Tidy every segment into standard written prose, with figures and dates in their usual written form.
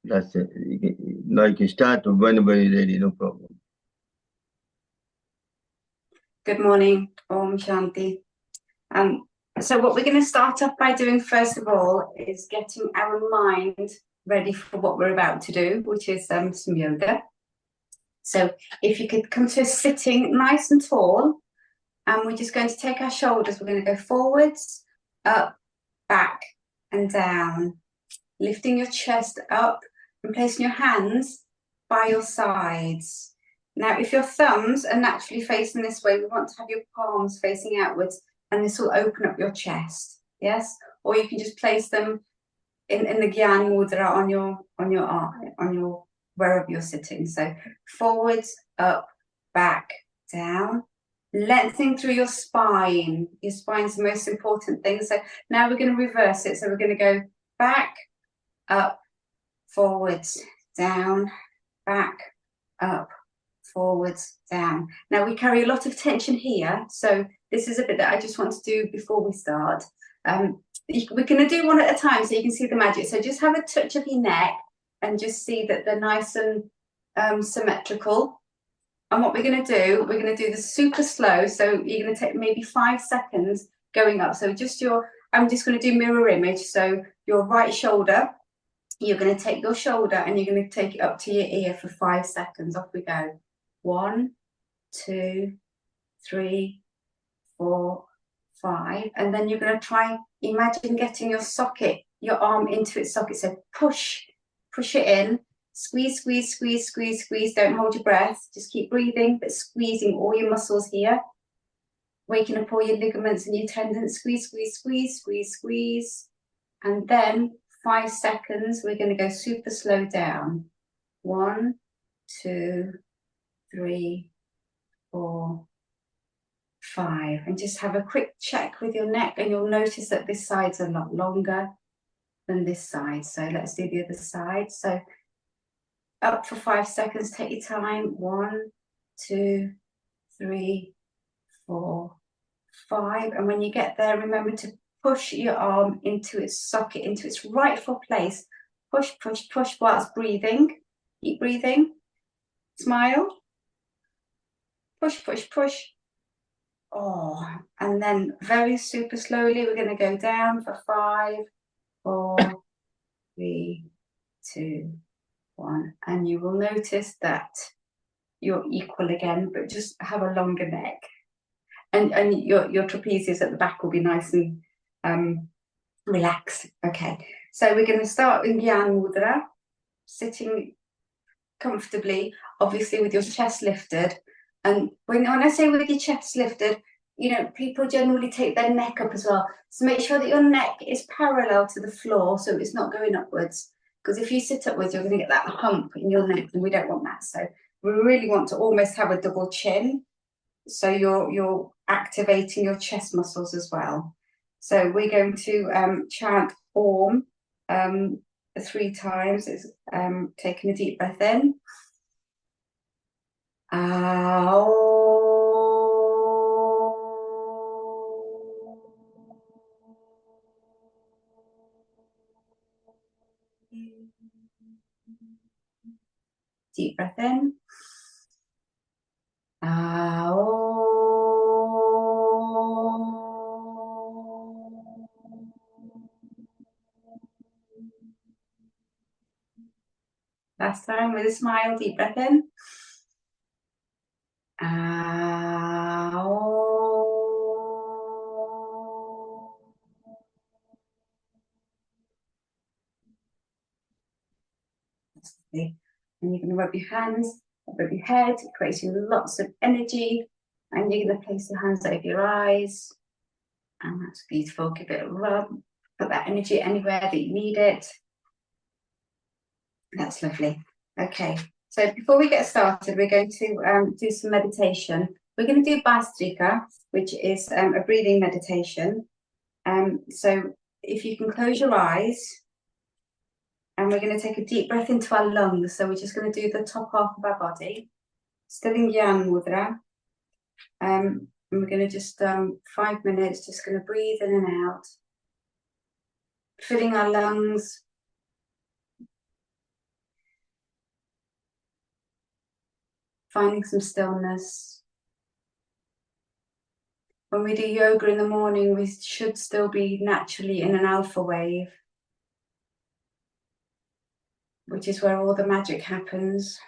That's it. Like you start whenever you're ready, no problem. Good morning, Om Shanti. So what we're going to start off by doing first of all is getting our mind ready for what we're about to do, which is some yoga. So if you could come to a sitting nice and tall, and we're just going to take our shoulders, we're going to go forwards, up, back, and down, lifting your chest up and placing your hands by your sides. Now, if your thumbs are naturally facing this way, we want to have your palms facing outwards, and this will open up your chest. Yes, or you can just place them in the Gyan Mudra on your arm, on your wherever you're sitting. So forwards, up, back, down, lengthening through your spine. Your spine's the most important thing. So now we're going to reverse it. So we're going to go back, up, forwards, down, back, up, forwards, down. Now we carry a lot of tension here, so this is a bit that I just want to do before we start. We're going to do one at a time so you can see the magic. So just have a touch of your neck and just see that they're nice and symmetrical. And what we're going to do this super slow. So you're going to take maybe 5 seconds going up. So I'm just going to do mirror image. So your right shoulder, you're going to take your shoulder and you're going to take it up to your ear for 5 seconds. Off we go. 1, 2, 3, 4, 5. And then you're going to try, imagine getting your socket, your arm into its socket. So push it in. Squeeze, squeeze, squeeze, squeeze, squeeze. Don't hold your breath. Just keep breathing, but squeezing all your muscles here. Waking up all your ligaments and your tendons. Squeeze, squeeze, squeeze, squeeze, squeeze. And then 5 seconds, we're going to go super slow down. 1, 2, 3, 4, 5. And just have a quick check with your neck, and you'll notice that this side's a lot longer than this side. So let's do the other side. So up for 5 seconds, take your time. 1, 2, 3, 4, 5. And when you get there, remember to push your arm into its socket, into its rightful place. Push, push, push whilst breathing. Keep breathing. Smile. Push, push, push. Oh, and then very super slowly, we're going to go down for 5, 4, 3, 2, 1. And you will notice that you're equal again, but just have a longer neck. And your trapezius at the back will be nice and relaxed. Okay, so we're going to start in Gyan Mudra, sitting comfortably, obviously with your chest lifted. And when I say with your chest lifted, you know, people generally take their neck up as well. So make sure that your neck is parallel to the floor, so it's not going upwards. Because if you sit upwards, you're going to get that hump in your neck, and we don't want that. So we really want to almost have a double chin. So you're activating your chest muscles as well. So we're going to chant Om 3 times. It's taking a deep breath in. Deep breath in. Last time with a smile, deep breath in. And you're going to rub your hands above your head, creating lots of energy. And you're going to place your hands over your eyes. And that's beautiful. Give it a rub. Put that energy anywhere that you need it. That's lovely. Okay, so before we get started, we're going to do some meditation. We're going to do Bhastrika, which is a breathing meditation. So if you can close your eyes, and we're going to take a deep breath into our lungs. So we're just going to do the top half of our body, still in Gyan Mudra. And we're going to just 5 minutes, just going to breathe in and out, filling our lungs finding some stillness. When we do yoga in the morning, we should still be naturally in an alpha wave, which is where all the magic happens.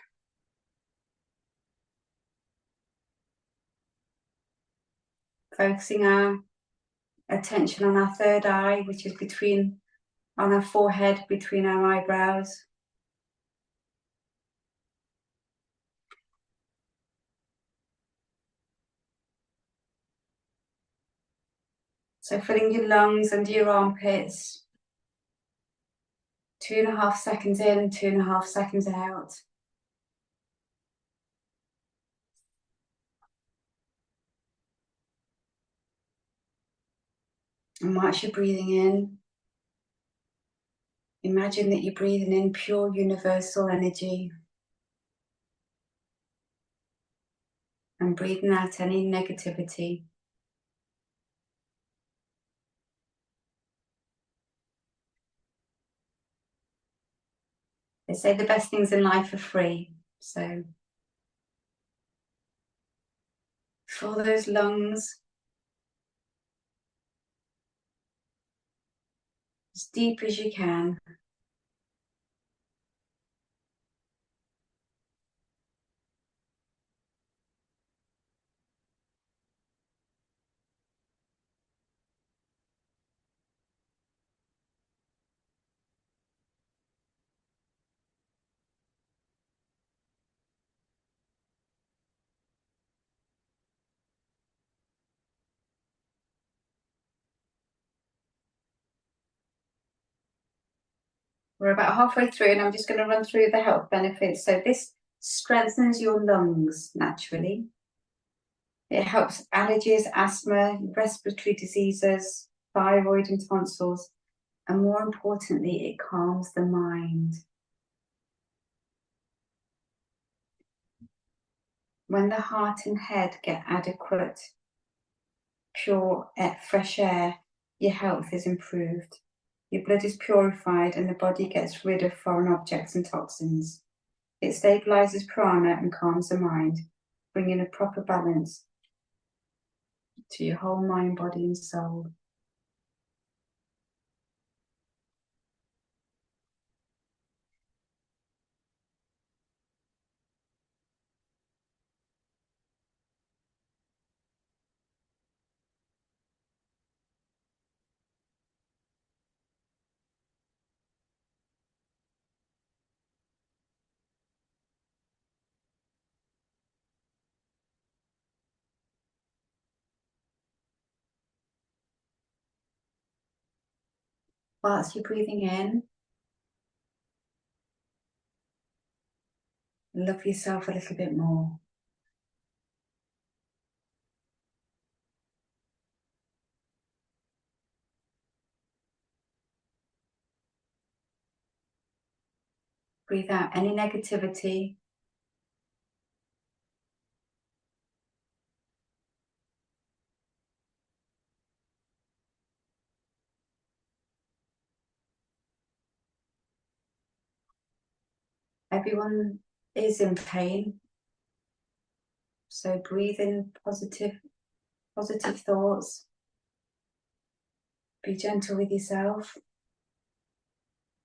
Focusing our attention on our third eye, which is on our forehead, between our eyebrows. So filling your lungs under your armpits, 2.5 seconds in, 2.5 seconds out. And whilst you're breathing in, imagine that you're breathing in pure universal energy and breathing out any negativity. They say the best things in life are free, so fill those lungs as deep as you can. We're about halfway through and I'm just going to run through the health benefits. So this strengthens your lungs naturally. It helps allergies, asthma, respiratory diseases, thyroid and tonsils, and more importantly, it calms the mind. When the heart and head get adequate, pure, fresh air, your health is improved. Your blood is purified and the body gets rid of foreign objects and toxins. It stabilizes prana and calms the mind, bringing a proper balance to your whole mind, body and soul. Whilst you're breathing in, love yourself a little bit more. Breathe out any negativity. Everyone is in pain, so breathe in positive thoughts. Be gentle with yourself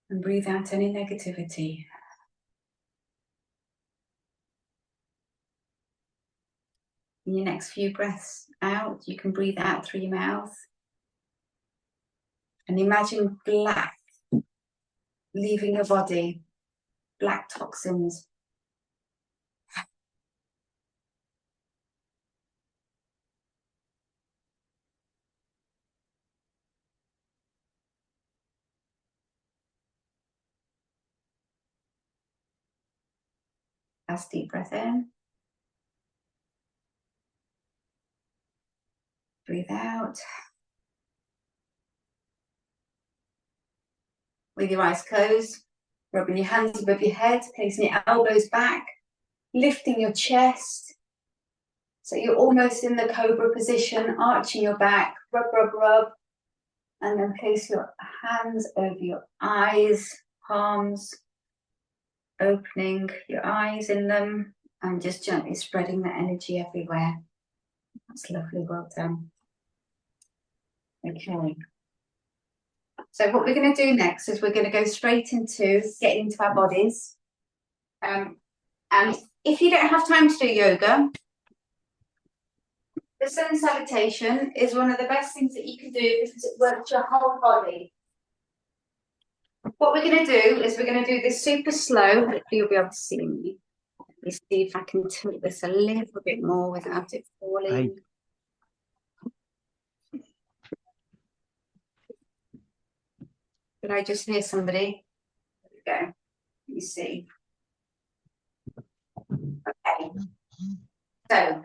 and breathe out any negativity. In your next few breaths out, you can breathe out through your mouth and imagine black leaving your body, black toxins. Last deep breath in. Breathe out. With your eyes closed, rubbing your hands above your head, placing your elbows back, lifting your chest. So you're almost in the cobra position, arching your back, rub, rub, rub. And then place your hands over your eyes, palms, opening your eyes in them, and just gently spreading the energy everywhere. That's lovely, well done. Okay. So what we're going to do next is we're going to go straight into getting into our bodies. And if you don't have time to do yoga, the sun salutation is one of the best things that you can do because it works your whole body. What we're going to do is we're going to do this super slow. Hopefully you'll be able to see me. Let me see if I can tilt this a little bit more without it falling. Did I just hear somebody? There we go. Let me see. Okay. So,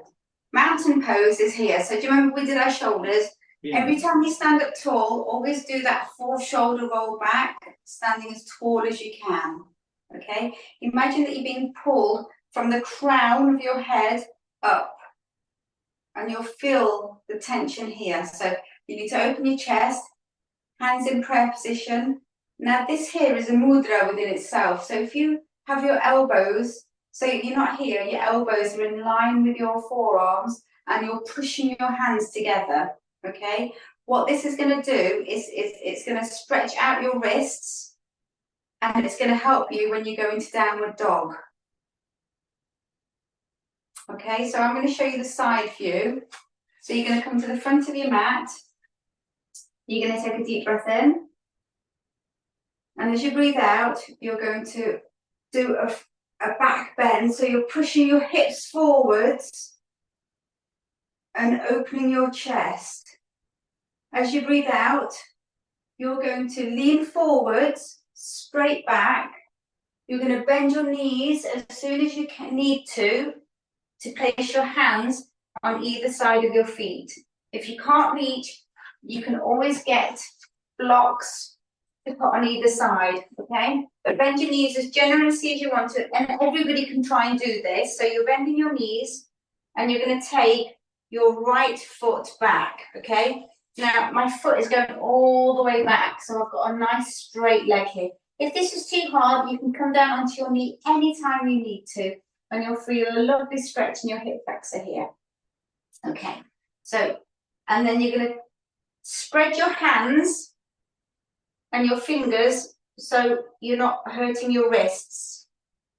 mountain pose is here. So, do you remember we did our shoulders? Yeah. Every time you stand up tall, always do that full shoulder roll back, standing as tall as you can. Okay? Imagine that you're being pulled from the crown of your head up. And you'll feel the tension here. So, you need to open your chest, hands in prayer position. Now, this here is a mudra within itself. So, if you have your elbows, so you're not here, your elbows are in line with your forearms and you're pushing your hands together, okay? What this is going to do is it's going to stretch out your wrists and it's going to help you when you go into downward dog. Okay, so I'm going to show you the side view. So you're going to come to the front of your mat. You're going to take a deep breath in. And as you breathe out, you're going to do a back bend. So you're pushing your hips forwards and opening your chest. As you breathe out, you're going to lean forwards, straight back. You're going to bend your knees as soon as you need to place your hands on either side of your feet. If you can't reach, you can always get blocks to put on either side, okay? But bend your knees as generously as you want to, and everybody can try and do this. So you're bending your knees, and you're going to take your right foot back, okay? Now, my foot is going all the way back, so I've got a nice straight leg here. If this is too hard, you can come down onto your knee anytime you need to, and you'll feel a lovely stretch in your hip flexor here. Okay, so, and then you're going to spread your hands and your fingers so you're not hurting your wrists.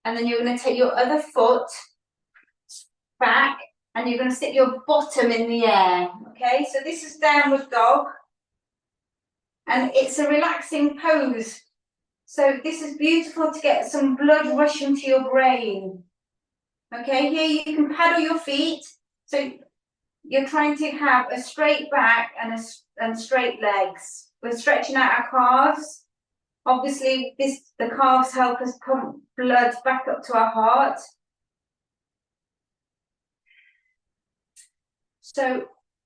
And then you're going to take your other foot back and you're going to stick your bottom in the air. Okay, so this is downward dog. And it's a relaxing pose. So this is beautiful to get some blood rushing to your brain. Okay, here you can paddle your feet. So you're trying to have a straight back and straight legs. We're stretching out our calves. Obviously, the calves help us pump blood back up to our heart. So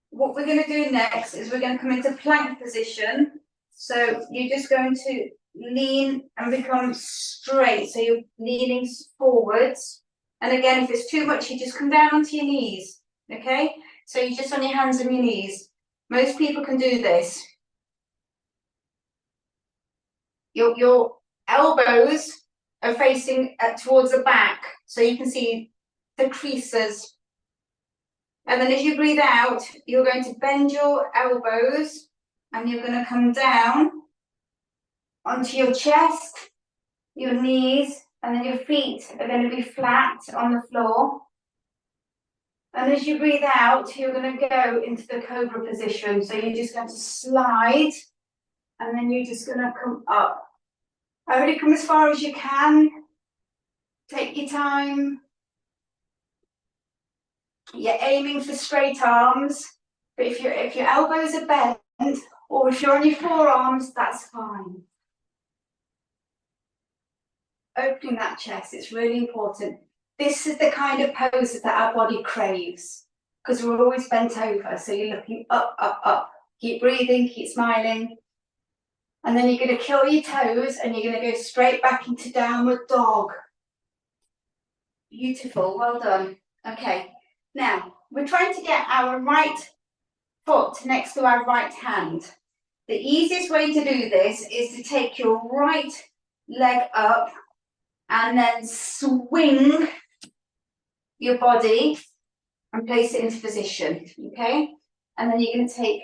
what we're going to do next is we're going to come into plank position. So you're just going to lean and become straight. So you're leaning forwards. And again, if it's too much, you just come down onto your knees. Okay? So you're just on your hands and your knees. Most people can do this. Your elbows are facing towards the back, so you can see the creases. And then as you breathe out, you're going to bend your elbows and you're going to come down onto your chest, your knees, and then your feet are going to be flat on the floor. And as you breathe out, you're going to go into the cobra position. So you're just going to slide and then you're just going to come up. Only come as far as you can. Take your time. You're aiming for straight arms, but if your elbows are bent or if you're on your forearms, that's fine. Opening that chest, it's really important. This is the kind of pose that our body craves because we're always bent over. So you're looking up, up, up. Keep breathing, keep smiling. And then you're going to curl your toes and you're going to go straight back into downward dog. Beautiful, well done. Okay, now we're trying to get our right foot next to our right hand. The easiest way to do this is to take your right leg up and then swing your body and place it into position, okay? And then you're going to take,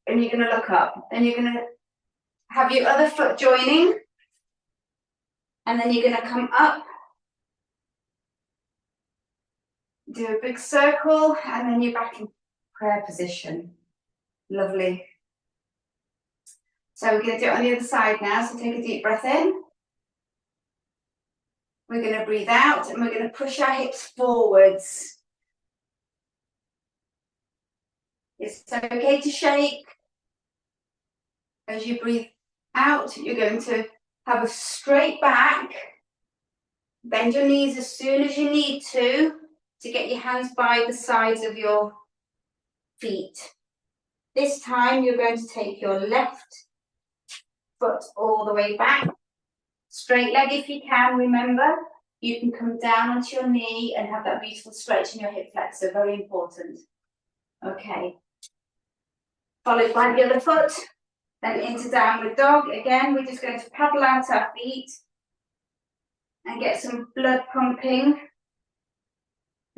and you're going to look up. Then you're going to have your other foot joining. And then you're going to come up, do a big circle, and then you're back in prayer position. Lovely. So we're going to do it on the other side now. So take a deep breath in. We're going to breathe out, and we're going to push our hips forwards. It's okay to shake. As you breathe out, you're going to have a straight back. Bend your knees as soon as you need to get your hands by the sides of your feet. This time you're going to take your left foot all the way back. Straight leg if you can, remember. You can come down onto your knee and have that beautiful stretch in your hip flexor, very important. Okay. Followed by the other foot, then into downward dog. Again, we're just going to paddle out our feet and get some blood pumping.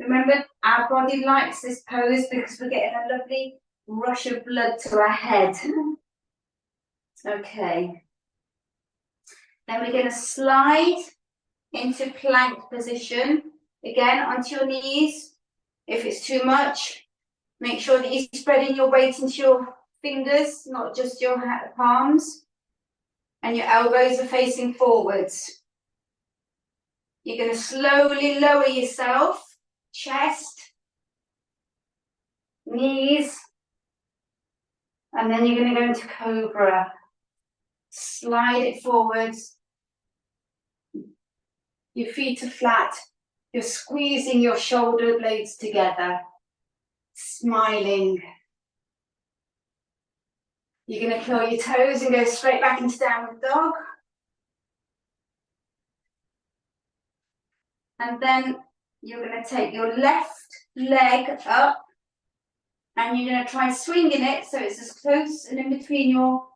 Remember, our body likes this pose because we're getting a lovely rush of blood to our head. Okay. Then we're going to slide into plank position. Again, onto your knees. If it's too much, make sure that you're spreading your weight into your fingers, not just your palms. And your elbows are facing forwards. You're going to slowly lower yourself, chest, knees, and then you're going to go into cobra. Slide it forwards. Your feet are flat. You're squeezing your shoulder blades together, smiling. You're going to curl your toes and go straight back into downward dog. And then you're going to take your left leg up and you're going to try swinging it so it's as close and in between your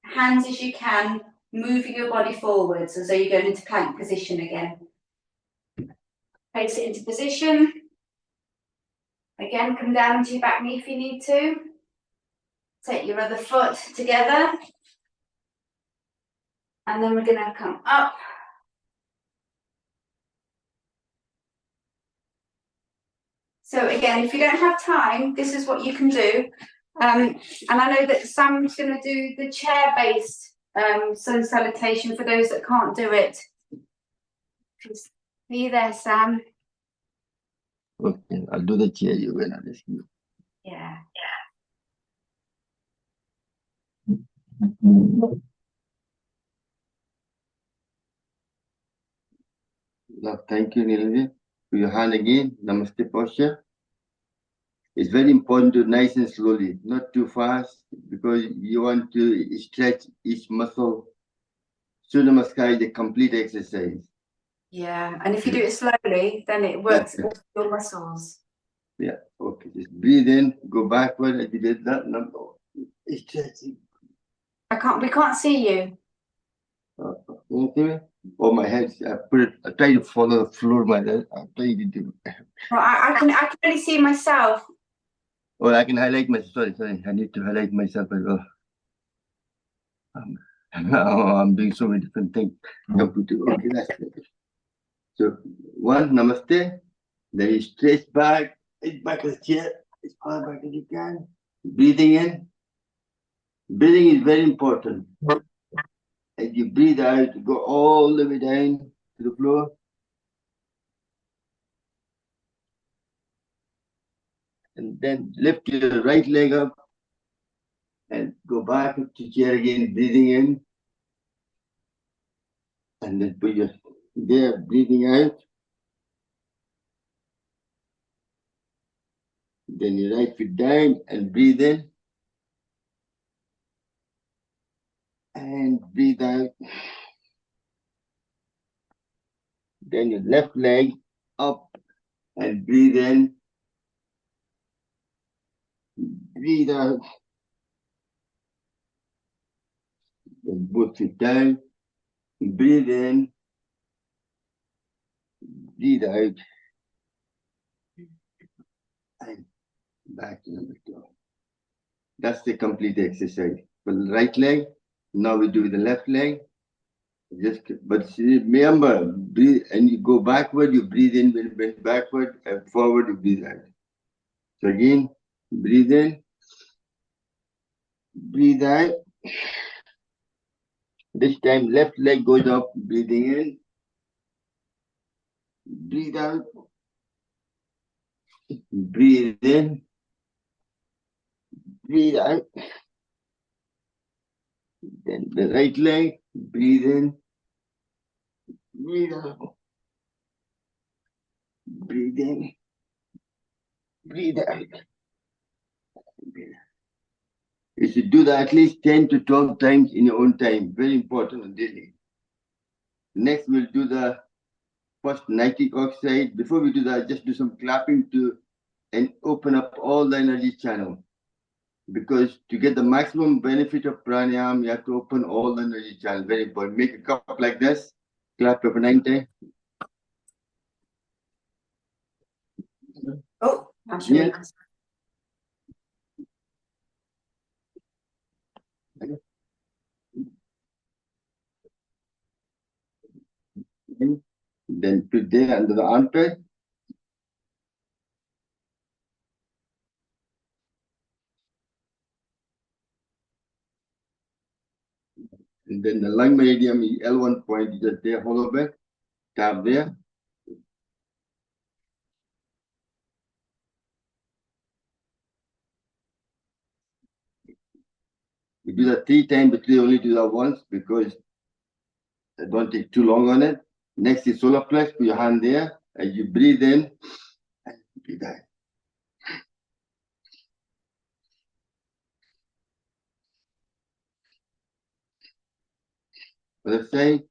hands as you can, moving your body forwards as though you're going into plank position again. Place it into position. Again, come down onto your back knee if you need to. Take your other foot together. And then we're going to come up. So again, if you don't have time, this is what you can do. And I know that Sam's going to do the chair-based sun salutation for those that can't do it. Are you there, Sam? Okay, I'll do the chair you when I listen. Yeah. Love, thank you, Nilam Ji. For your hand again, namaste posture. It's very important to nice and slowly, not too fast, because you want to stretch each muscle. Surya Namaskar is a complete exercise. Yeah, and if you do it slowly, then it works all your muscles. Yeah, okay. Just breathe in, go backward as you did that. No, stretching. We can't see you. Can you see me? Oh, my head. I try to follow the floor. I'm trying to do. Well, I can really see myself. Oh, I can highlight myself. Sorry. I need to highlight myself as well. I'm doing so many different things. Okay, that's it. So, one, namaste. Then you stretch back of the chair, as far back as you can. Breathing in. Breathing is very important. As you breathe out, go all the way down to the floor. And then lift your right leg up and go back to chair again, breathing in. And then put your there, breathing out. Then your right foot down and breathe in. And breathe out. Then your left leg up and breathe in. Breathe out. Then both feet down. Breathe in. Breathe out. back to number 2. That's the complete exercise. For the right leg, now we do the left leg. But remember, breathe, and you go backward, you breathe in, bend backward, and forward, you breathe out. So again, breathe in, breathe out. This time, left leg goes up, breathing in, breathe out, breathe in, breathe out. Then the right leg, breathe in, breathe out, breathe in, breathe out. You should do that at least 10 to 12 times in your own time. Very important on daily. Next, we'll do the first nitric oxide. Before we do that, just do some clapping and open up all the energy channel. Because to get the maximum benefit of pranayama, you have to open all the energy channel. Very important. Make a cup like this. Clap for 9 times. Oh, actually. Yeah. Then put there under the armpit. And then the lung meridian is L1 point, you just there, hollow back, tap there. You do that 3 times, but you only do that once because I don't take too long on it. Next is solar plex, put your hand there, and you breathe in and breathe out. Let's say,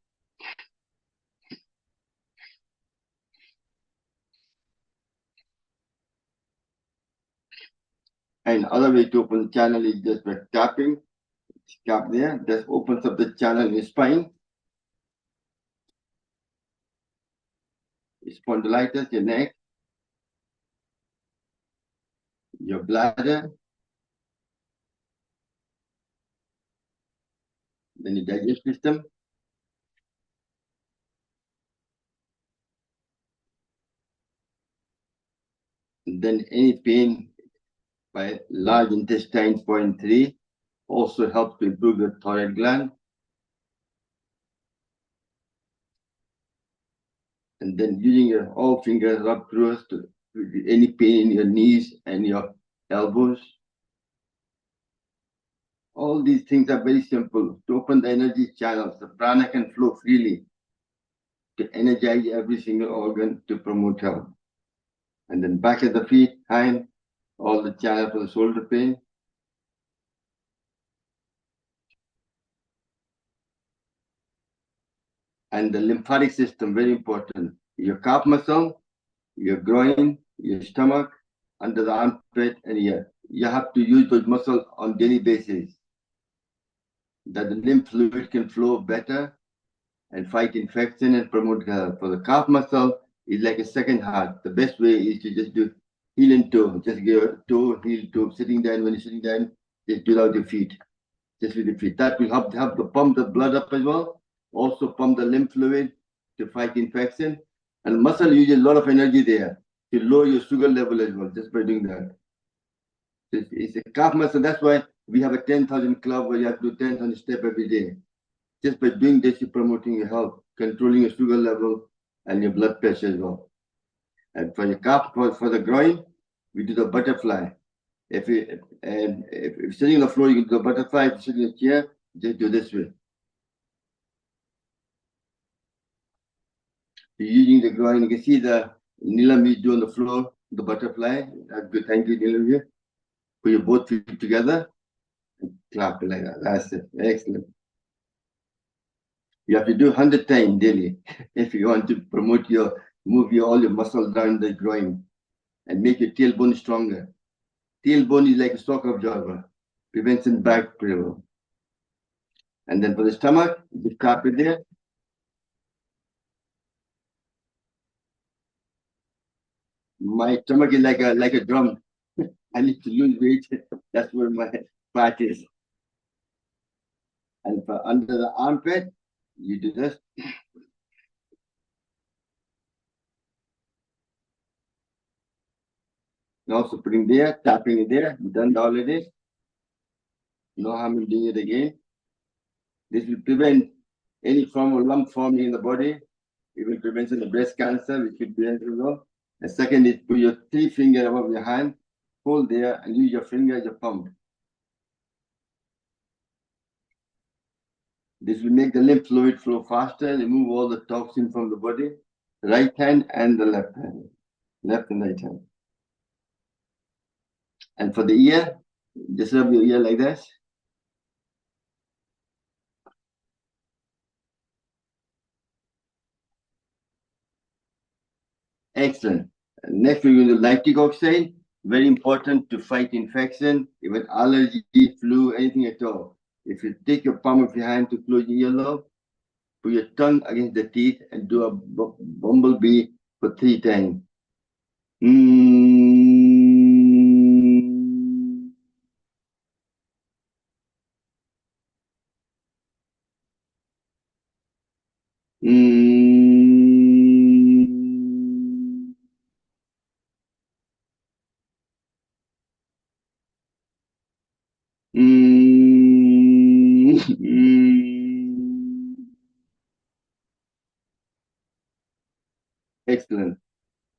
and other way to open the channel is just by tapping, tap there, just opens up the channel in your spine. Spondylitis, your neck, your bladder, then your digestive system, and then any pain by large intestine, point 3, also helps to improve the thyroid gland. And then using your all fingers rub through to any pain in your knees and your elbows. All these things are very simple. To open the energy channels, the prana can flow freely to energize every single organ to promote health. And then back at the feet, hand, all the channel for the shoulder pain. And the lymphatic system, very important. Your calf muscle, your groin, your stomach, under the armpit, and ear. You have to use those muscles on daily basis, that the lymph fluid can flow better and fight infection and promote health. For the calf muscle, it's like a second heart. The best way is to just do heel and toe. Just get your toe, heel, toe. Sitting down, when you're sitting down, just do it with your feet. Just with your feet. That will help to pump the blood up as well. Also pump the lymph fluid to fight infection. And muscle uses a lot of energy there to lower your sugar level as well, just by doing that. It's a calf muscle. That's why we have a 10,000 club where you have to do 10,000 steps every day. Just by doing this, you're promoting your health, controlling your sugar level and your blood pressure as well. And for your calf, for the groin, we do the butterfly. If you're sitting on the floor, you can do the butterfly. If you're sitting in a chair, just do this way. You're using the groin. You can see the Nilam Ji do on the floor, the butterfly. That's good. Thank you, Nilam Ji. Put your both feet together and clap it like that. That's it. Excellent. You have to do 100 times daily if you want to move all your muscles down the groin and make your tailbone stronger. Tailbone is like a shock absorber, prevents back problem. And then for the stomach, just clap it there. My stomach is like a drum. I need to lose weight. That's where my fat is. And for under the armpit, you do this. And also putting there, tapping it there. We've done already. No harm in doing it again. This will prevent any form of lump forming in the body. It will prevent the breast cancer, which could be as well. The second is put your 3 fingers above your hand, hold there, and use your finger as a pump. This will make the lymph fluid flow faster, remove all the toxin from the body. Right hand and the left hand. Left and right hand. And for the ear, just rub your ear like this. Excellent. Next, we're going to nitric oxide. Very important to fight infection, even allergy, flu, anything at all. If you take your palm of your hand to close your earlobe, put your tongue against the teeth and do a bumblebee for 3 times. Excellent.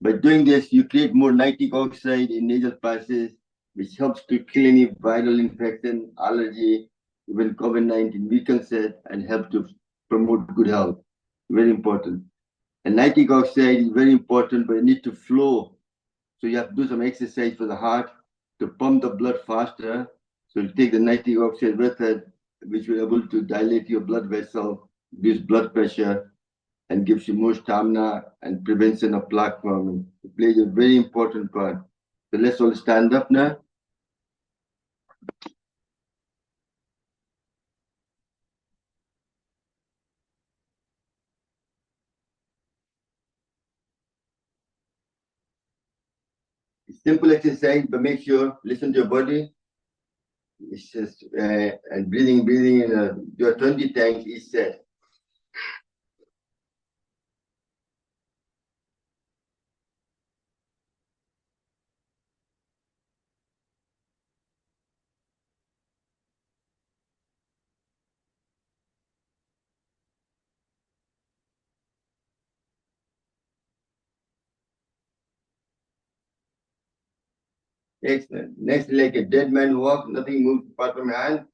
By doing this, you create more nitric oxide in nasal passages, which helps to kill any viral infection, allergy, even COVID-19 weakens it and help to promote good health. Very important. And nitric oxide is very important, but it needs to flow. So you have to do some exercise for the heart to pump the blood faster. So you take the nitric oxide with it, which will be able to dilate your blood vessel, reduce blood pressure, and gives you more stamina and prevention of plaque forming. It plays a very important part. So let's all stand up now. Simple exercise, but make sure, listen to your body. It's just, and breathing, do 20 times each set. Excellent. Next, like a dead man walk, nothing moves apart from your hand.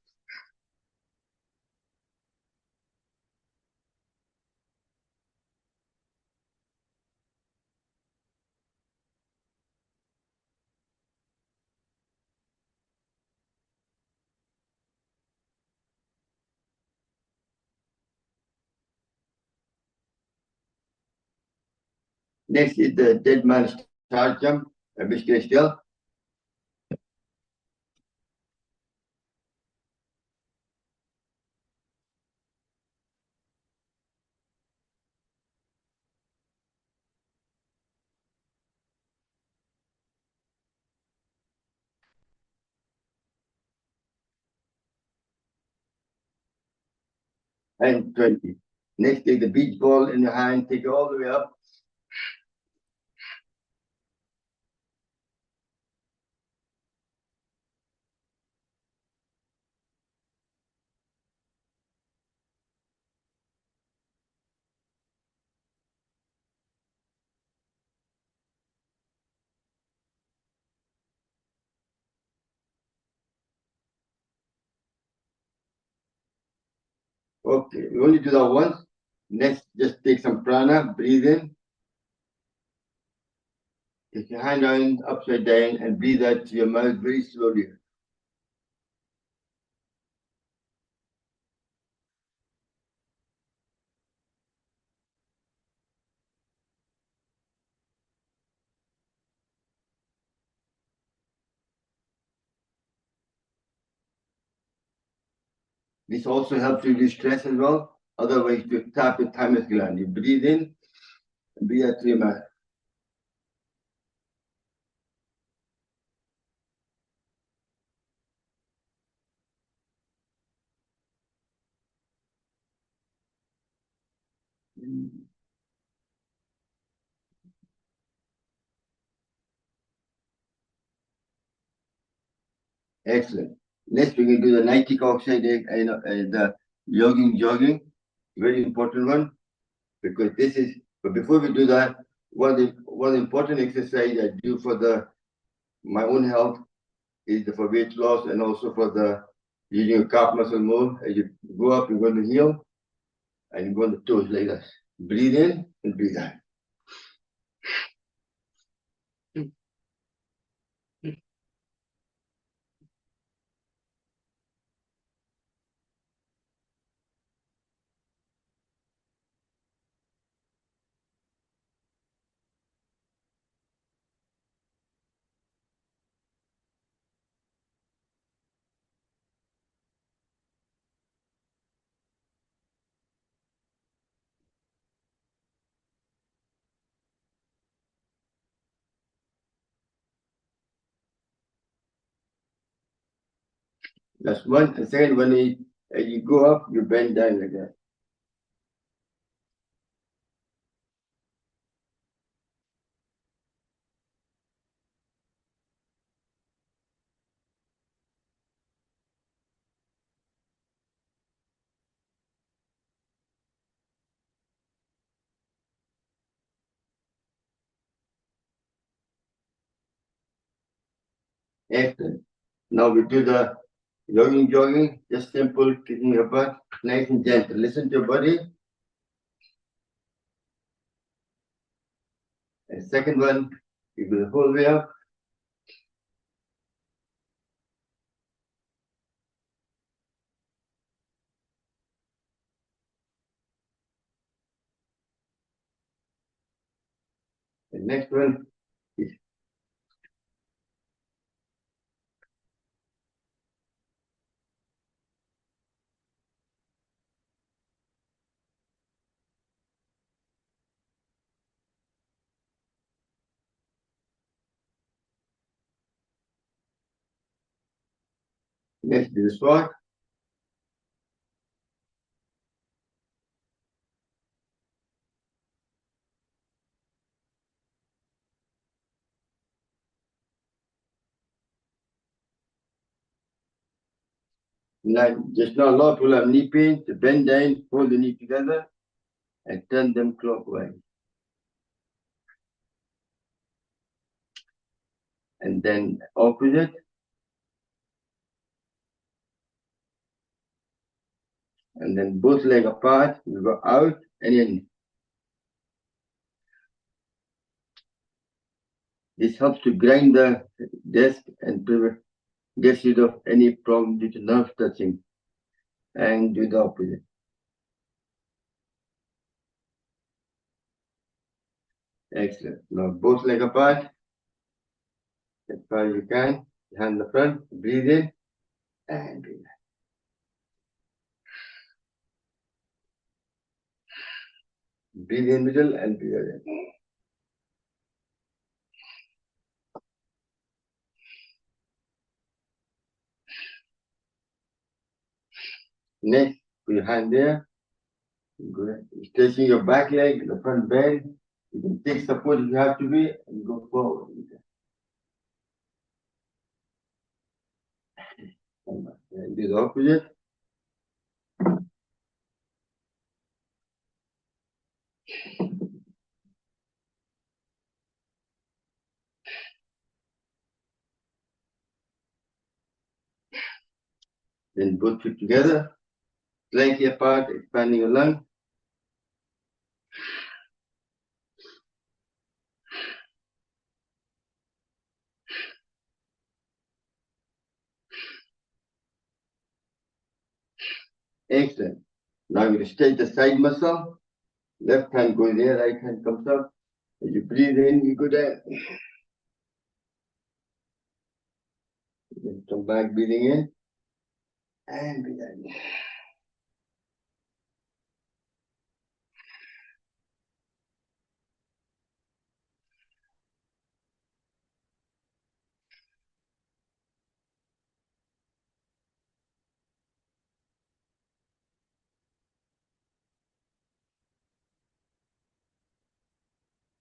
Next is the dead man star jump, which can still. And 20. Next, take the beach ball in your hand, take it all the way up. Okay, we only do that once. Next, just take some prana, breathe in. Take your hand down, upside down, and breathe out to your mouth very slowly. This also helps you reduce stress as well. Otherwise, you tap the thymus gland. You breathe in and breathe out to your mouth. Excellent. Next, we can do the nitric oxide, the jogging, very important one, because this is. But before we do that, one important exercise I do for my own health is for weight loss and also for the using your calf muscle more. As you go up, you're going to heel, and you're going to toes like this. Breathe in and breathe out. That's one. And second, as you go up, you bend down like that. Excellent. Now we do the jogging, just simple, kicking your butt, nice and gentle. Listen to your body. And second one, you go the whole way up. The next one is next to the squat. Just now, a lot of people have knee pain. To bend down, hold the knee together, and turn them clockwise. And then opposite. And then both legs apart. We go out and in. This helps to grind the disc and gets rid of any problem due to nerve touching. And do the opposite. Excellent. Now both legs apart. As far as you can. Hand the front. Breathe in and breathe out. Breathe in middle and breathe out. Next, put your hand there. Good. Stretching your back leg, the front bend. You can take support if you have to be and go forward. And do the opposite. Then both feet together, slightly apart, expanding your lung. Excellent. Now you stretch the side muscle. Left hand goes there, right hand comes up. As you breathe in, you go down. Then come back, breathing in. And breathe out.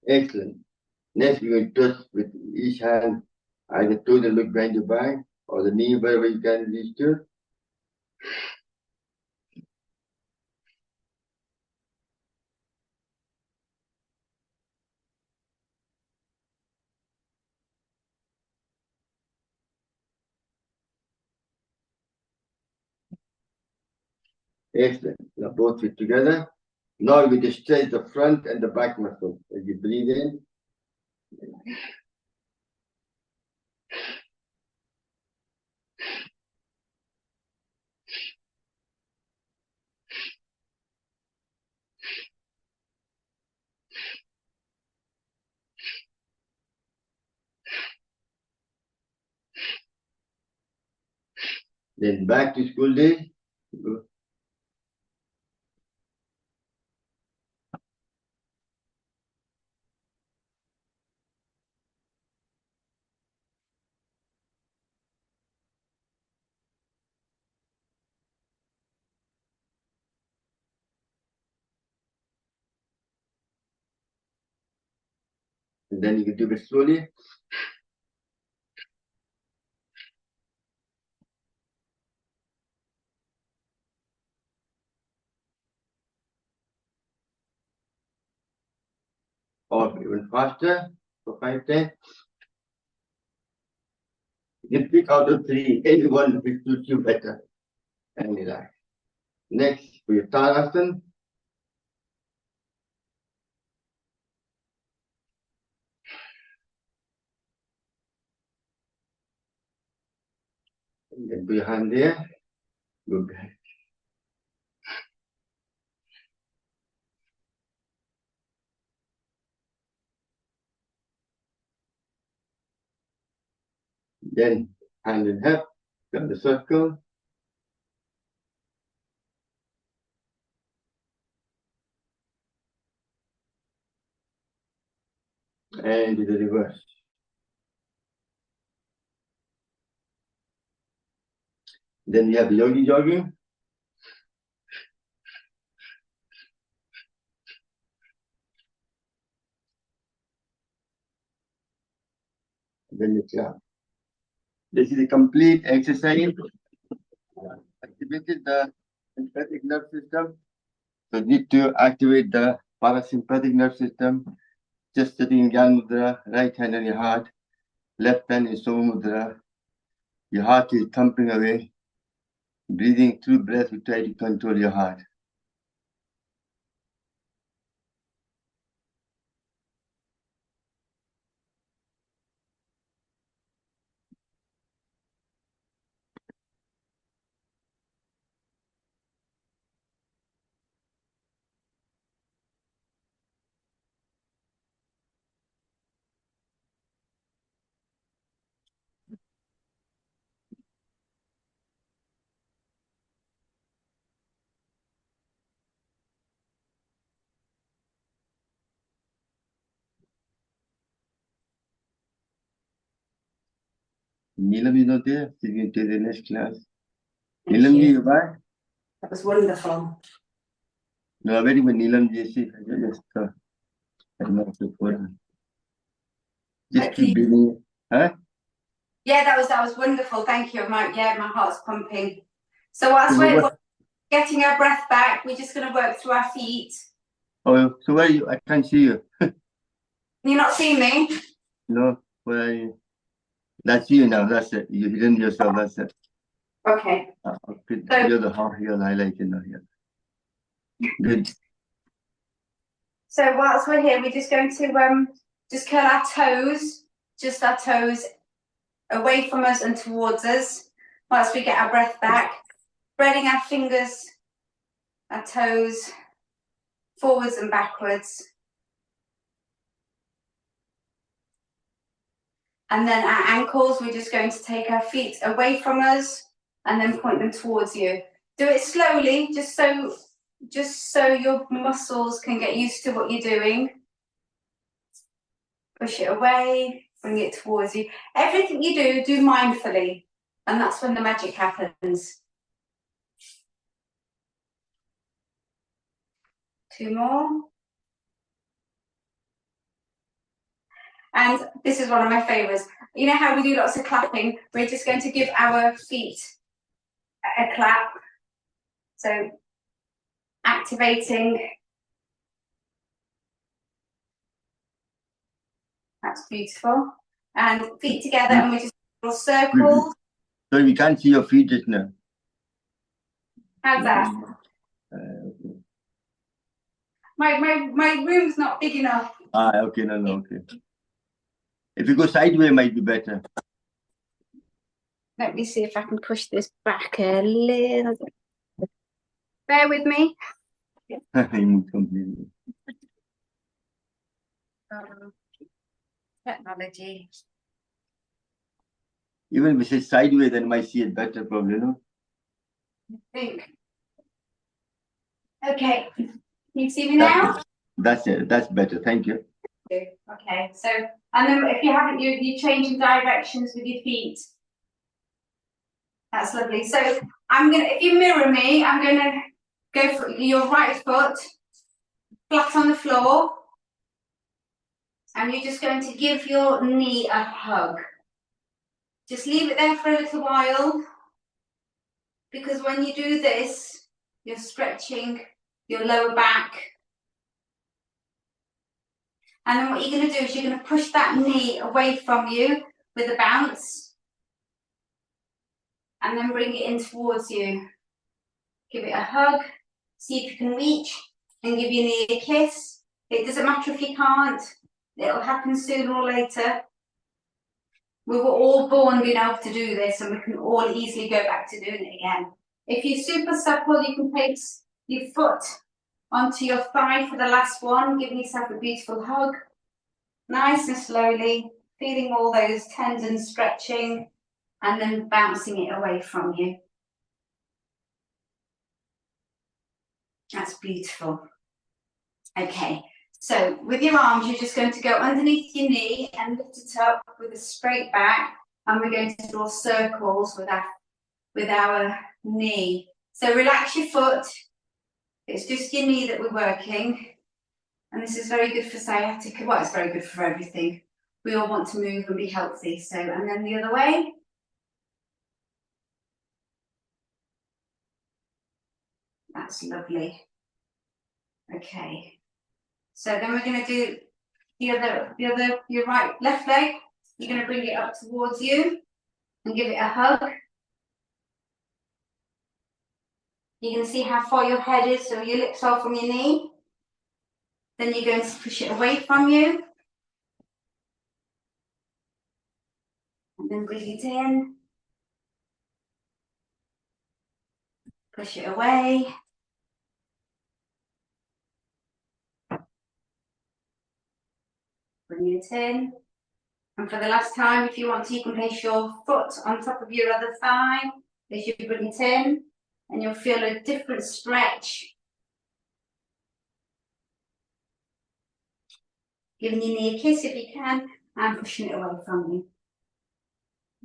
Excellent. Next, we're going to touch with each hand, either toe and look behind your back, or the knee wherever you can reach to. Excellent. Now both feet together. Now we just stretch the front and the back muscle. As you breathe in, then back to school days. Go. And then you can do it slowly. Or even faster for 5, 10. You can pick out of 3, any one which suits you better. And relax. Next, for your Tadasana. And then put your hand there. Go back. Then hand in hip, got the circle. And do the reverse. Then we have yogi jogging. Then you clap. This is a complete exercise. Activated the sympathetic nerve system. So need to activate the parasympathetic nerve system. Just sitting in Gyan Mudra, right hand on your heart, left hand in Soma Mudra. Your heart is thumping away. Breathing through breath, we try to control your heart. Nilam is not there. She's going to take the next class. Thank Nilam Ji, you. you back? That was wonderful. No, I'm waiting for Nilam Ji. She just just keep breathing. Huh? Yeah, that was wonderful. Thank you. My heart's pumping. So whilst we're getting our breath back, we're just going to work through our feet. Oh, so where are you? I can't see you. You not see me? No, where are you? That's you now. That's it. You hidden yourself. That's it. Okay. You're the highlight in here. Good. So whilst we're here, we're just going to just curl our toes, just our toes away from us and towards us, whilst we get our breath back, spreading our fingers, our toes forwards and backwards. And then our ankles, we're just going to take our feet away from us and then point them towards you. Do it slowly, just so your muscles can get used to what you're doing. Push it away, bring it towards you. Everything you do mindfully, and that's when the magic happens. 2 more. And this is one of my favourites. You know how we do lots of clapping? We're just going to give our feet a clap. So activating. That's beautiful. And feet together, and we just draw circles. So we can't see your feet just now. How's that? Okay. My room's not big enough. Okay, no, okay. If you go sideways, might be better. Let me see if I can push this back a little bit. Bear with me. He moved completely. Technology. Even if we say sideways, then might see it better, probably, no? I think. Okay. Can you see me now? That's it. That's better. Thank you. Okay. So, and then if you haven't, you're changing directions with your feet. That's lovely. So I'm gonna, if you mirror me, I'm gonna go for your right foot flat on the floor, and you're just going to give your knee a hug. Just leave it there for a little while, because when you do this, you're stretching your lower back. And then what you're going to do is you're going to push that knee away from you with a bounce, and then bring it in towards you. Give it a hug, see if you can reach, and give your knee a kiss. It doesn't matter if you can't, it'll happen sooner or later. We were all born being able to do this, and we can all easily go back to doing it again. If you're super supple, you can place your foot onto your thigh for the last one, giving yourself a beautiful hug. Nice and slowly, feeling all those tendons stretching, and then bouncing it away from you. That's beautiful. Okay, so with your arms, you're just going to go underneath your knee and lift it up with a straight back, and we're going to draw circles with our knee. So relax your foot. It's just your knee that we're working. And this is very good for sciatica. Well, it's very good for everything. We all want to move and be healthy. So, and then the other way. That's lovely. Okay. So then we're going to do your left leg. You're going to bring it up towards you and give it a hug. You're going to see how far your head is, so your lips are from your knee. Then you're going to push it away from you. And then bring it in. Push it away. Bring it in. And for the last time, if you want to, you can place your foot on top of your other thigh as you bring it in, and you'll feel a different stretch. Giving your knee a kiss if you can, and pushing it away from you.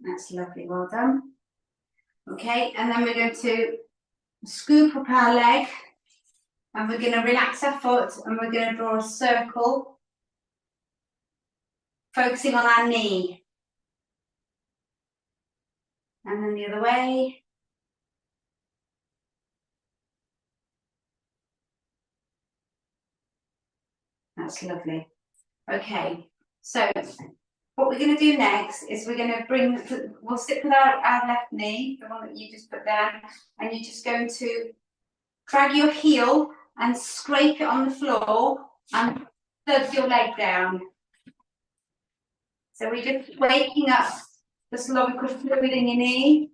That's lovely, well done. Okay, and then we're going to scoop up our leg, and we're going to relax our foot, and we're going to draw a circle, focusing on our knee. And then the other way. That's lovely. Okay, so what we're going to do next is we're going to we'll sit with our left knee, the one that you just put down, and you're just going to drag your heel and scrape it on the floor and thud your leg down. So we're just waking up the syllabic fluid in your knee,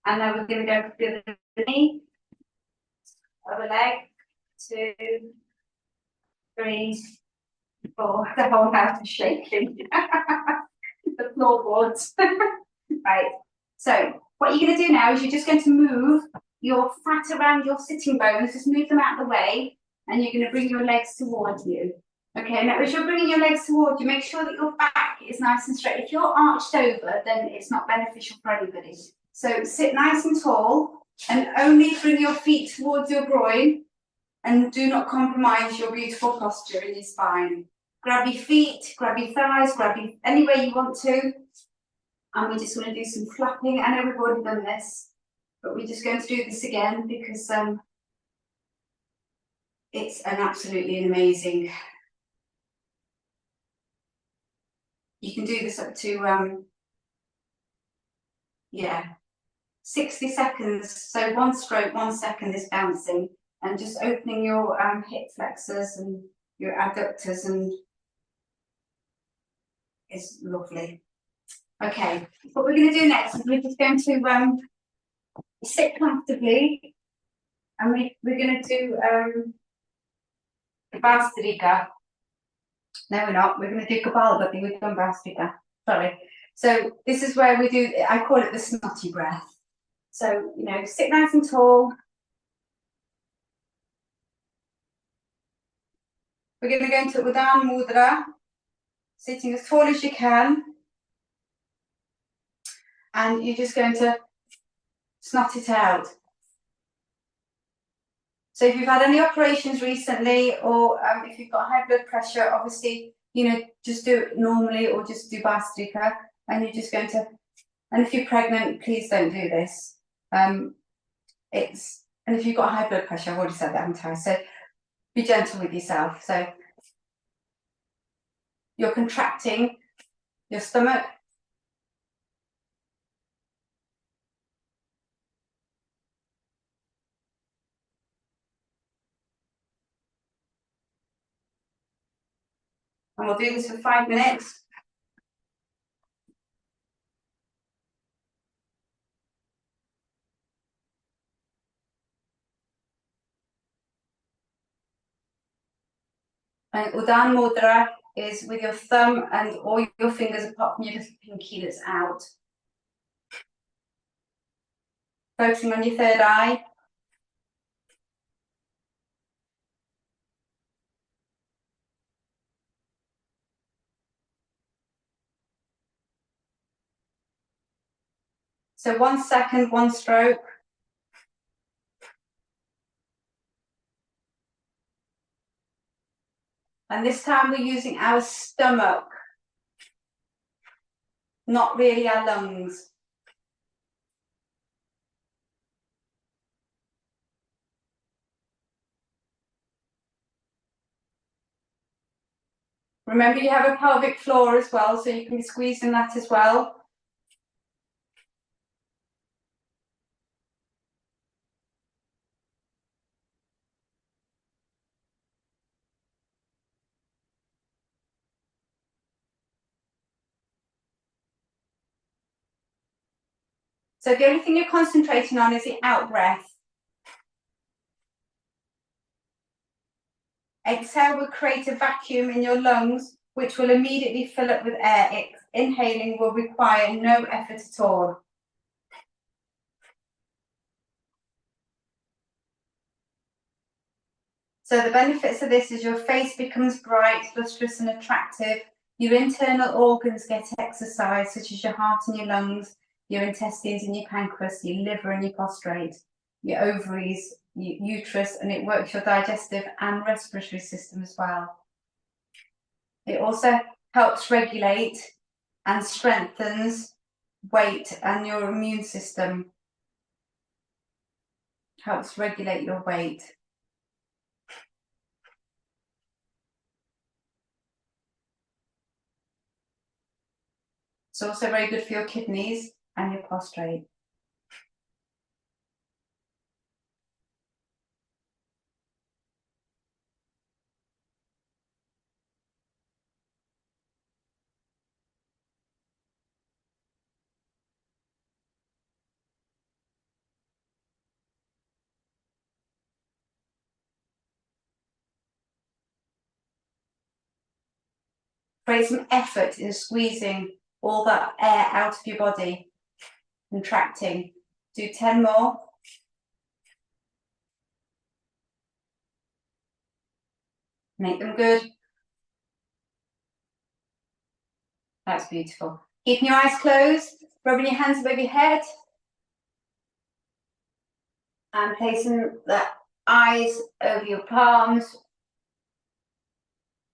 and then we're going to go to the knee, other leg, 2, 3, 4. The whole house is shaking. The floorboards. Right. So what you're going to do now is you're just going to move your fat around your sitting bones. Just move them out of the way, and you're going to bring your legs towards you. Okay, now as you're bringing your legs towards you, make sure that your back is nice and straight. If you're arched over, then it's not beneficial for anybody. So sit nice and tall, and only bring your feet towards your groin, and do not compromise your beautiful posture in your spine. grab your feet, grab your thighs, grab your anywhere you want to. And we're just going to do some flapping. I know we've already done this, but we're just going to do this again because it's an absolutely amazing. You can do this up to 60 seconds. So 1 stroke, 1 second is bouncing, and just opening your hip flexors and your adductors, and it's lovely. Okay, what we're going to do next is we're just going to sit comfortably, and we're going to do Bhastrika. No, we're not. We're going to do Kapalabhati. We've done Bhastrika. Sorry. So this is where we do, I call it the snotty breath. So, you know, sit nice and tall. We're going to go into Udana Mudra, sitting as tall as you can. And you're just going to snot it out. So if you've had any operations recently, or if you've got high blood pressure, obviously, you know, just do it normally, or just do Bhastrika. And you're just going to, and if you're pregnant, please don't do this. And if you've got high blood pressure, I've already said that, haven't I? So be gentle with yourself. So you're contracting your stomach. And we'll do this for 5 minutes. And Udana Mudra is with your thumb and all your fingers apart from your little pinky that's out. Focusing on your third eye. So 1 second, 1 stroke. And this time we're using our stomach, not really our lungs. Remember, you have a pelvic floor as well, so you can be squeezing that as well. So the only thing you're concentrating on is the out breath. Exhale will create a vacuum in your lungs, which will immediately fill up with air. Inhaling will require no effort at all. So the benefits of this is your face becomes bright, lustrous and attractive. Your internal organs get exercise, such as your heart and your lungs, your intestines and your pancreas, your liver and your prostate, your ovaries, your uterus, and it works your digestive and respiratory system as well. It also helps regulate and strengthens weight and your immune system. Helps regulate your weight. It's also very good for your kidneys and your prostate. Create some effort in squeezing all that air out of your body, contracting. Do 10 more. Make them good. That's beautiful. Keeping your eyes closed, rubbing your hands above your head, and placing the eyes over your palms.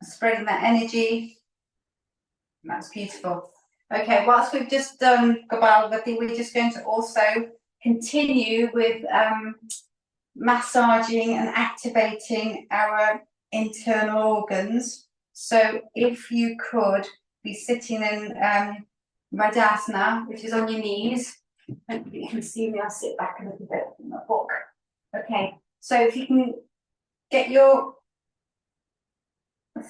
spreading that energy. That's beautiful. Okay, whilst we've just done Kapalabhati, we're just going to also continue with massaging and activating our internal organs. So if you could be sitting in Radhasana, which is on your knees. Hopefully you can see me, I'll sit back a little bit in my book. Okay, so if you can get your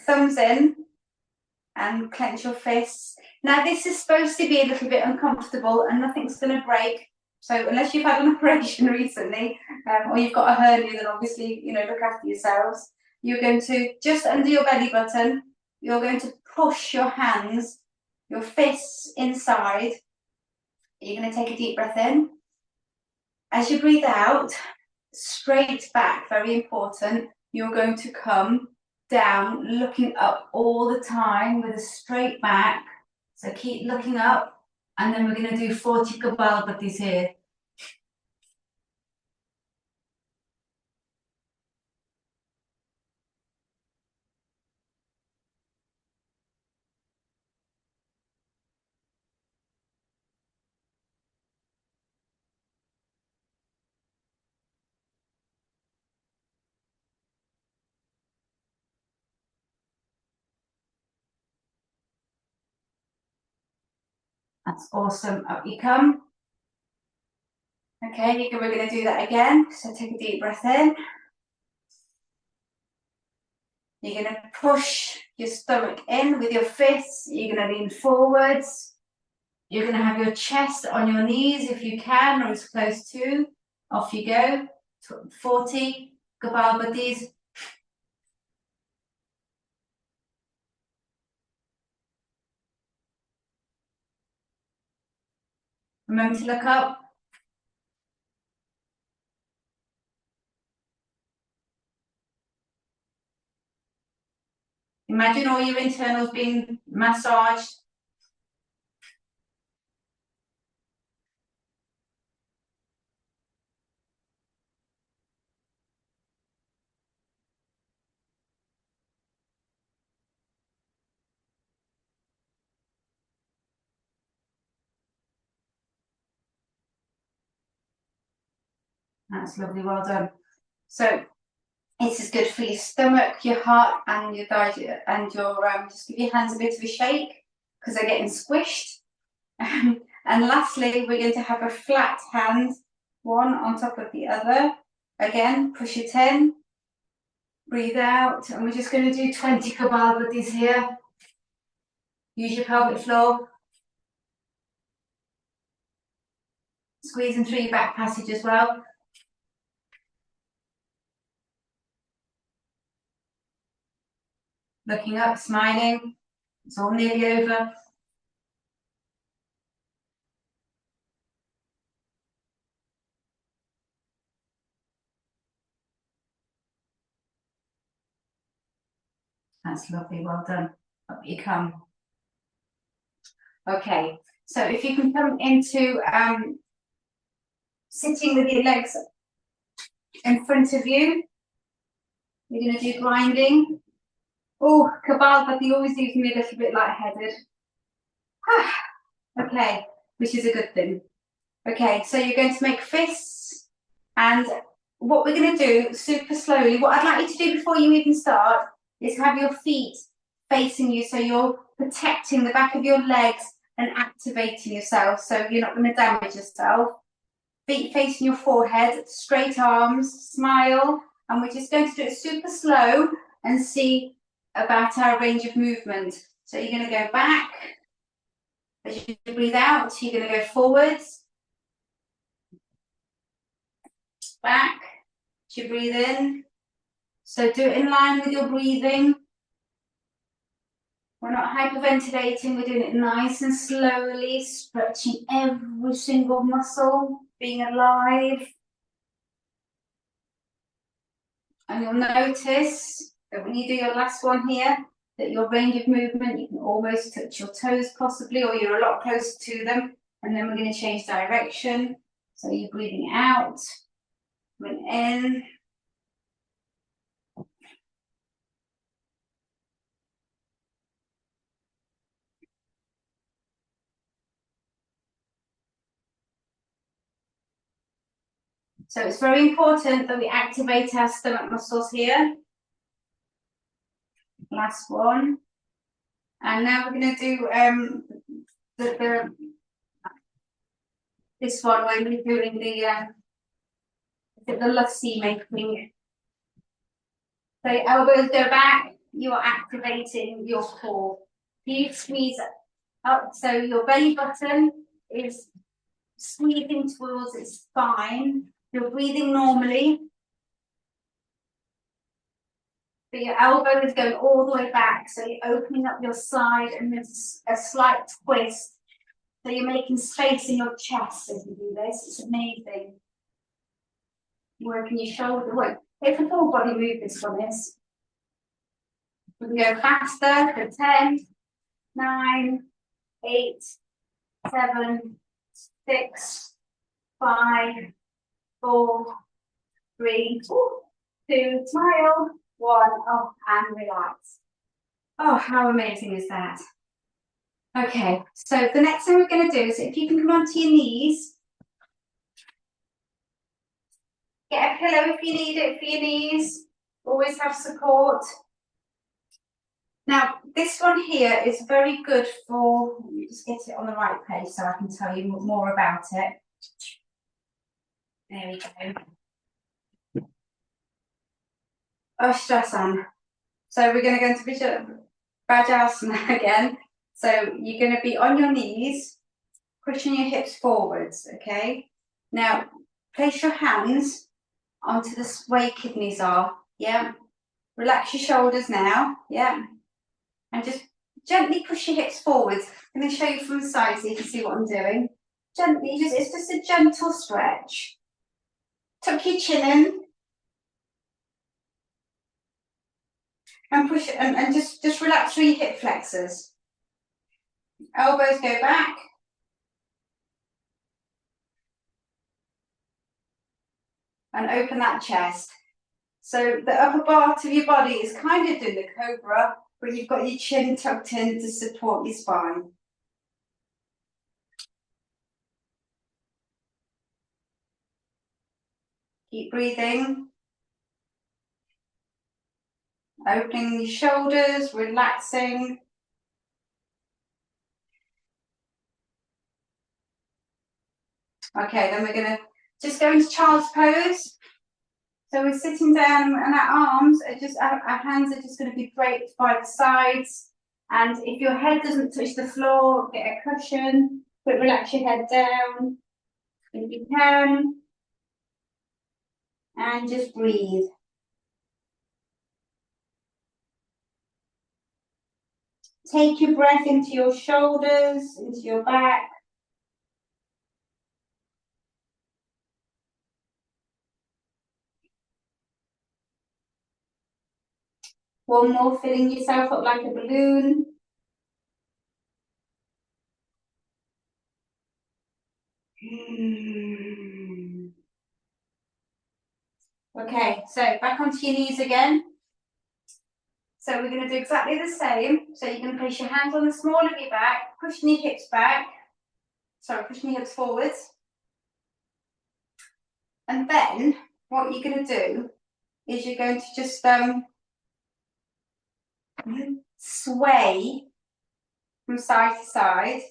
thumbs in and clench your fists. Now this is supposed to be a little bit uncomfortable and nothing's going to break. So unless you've had an operation recently or you've got a hernia, then obviously, you know, look after yourselves. You're going to, just under your belly button, you're going to push your hands, your fists inside. You're going to take a deep breath in. As you breathe out, straight back, very important. You're going to come down, looking up all the time with a straight back. So keep looking up, and then we're going to do 40 Kapalabhatis here. That's awesome. Up you come. Okay, we're going to do that again. So take a deep breath in. You're going to push your stomach in with your fists. You're going to lean forwards. You're going to have your chest on your knees if you can, or as close to. Off you go. 40 Kapalabhatis. Remember to look up. Imagine all your internals being massaged. That's lovely, well done. So this is good for your stomach, your heart, and your digestion, and your just give your hands a bit of a shake because they're getting squished. And lastly, we're going to have a flat hand, one on top of the other. Again, push it in, breathe out, and we're just going to do 20 Kapalabhatis here. Use your pelvic floor. Squeezing through your back passage as well. Looking up, smiling. It's all nearly over. That's lovely, well done. Up you come. Okay, so if you can come into sitting with your legs in front of you, you're going to do grinding. Oh, Kapalabhati always leaves me a little bit lightheaded. Okay, which is a good thing. Okay, so you're going to make fists, and what we're going to do super slowly, what I'd like you to do before you even start is have your feet facing you so you're protecting the back of your legs and activating yourself so you're not going to damage yourself. Feet facing your forehead, straight arms, smile, and we're just going to do it super slow and see about our range of movement. So you're going to go back. As you breathe out, you're going to go forwards, back, as you breathe in. So do it in line with your breathing. We're not hyperventilating, we're doing it nice and slowly, stretching every single muscle, being alive. And you'll notice that when you do your last one here, that your range of movement, you can almost touch your toes possibly, or you're a lot closer to them. And then we're going to change direction. So you're breathing out, coming in. So it's very important that we activate our stomach muscles here. Last one. And now we're going to do this one when we're doing the lassi making. So your elbows go back, you are activating your core. You squeeze up, so your belly button is squeezing towards its spine. You're breathing normally. But your elbow is going all the way back, so you're opening up your side and there's a slight twist. So you're making space in your chest as you do this. It's amazing. Working your shoulder. Wait, it's a full body move, this one is. We can go faster for 10, 9, 8, 7, 6, 5, 4, 3, 2, smile, 1, up and relax. Oh, how amazing is that? Okay, so the next thing we're going to do is if you can come onto your knees, get a pillow if you need it for your knees, always have support. Now, this one here is very good for, let me just get it on the right page so I can tell you more about it. There we go. Ushtrasan. So we're going to go into Vajrasana again. So you're going to be on your knees, pushing your hips forwards, okay? Now, place your hands onto where your kidneys are, yeah? Relax your shoulders now, yeah? And just gently push your hips forwards. I'm going to show you from the side so you can see what I'm doing. Gently, it's just a gentle stretch. Tuck your chin in. And push it, and just relax through your hip flexors. Elbows go back. And open that chest. So the upper part of your body is kind of doing the cobra, but you've got your chin tucked in to support your spine. Keep breathing. Opening your shoulders, relaxing. Okay, then we're going to just go into child's pose. So we're sitting down and our arms are just, our hands are just going to be draped by the sides. And if your head doesn't touch the floor, get a cushion, but relax your head down if you can. And just breathe. Take your breath into your shoulders, into your back. One more, filling yourself up like a balloon. Okay, so back onto your knees again. So we're going to do exactly the same. So you're going to place your hands on the small of your back, pushing your hips back. Sorry, pushing your hips forwards. And then what you're going to do is you're going to just sway from side to side,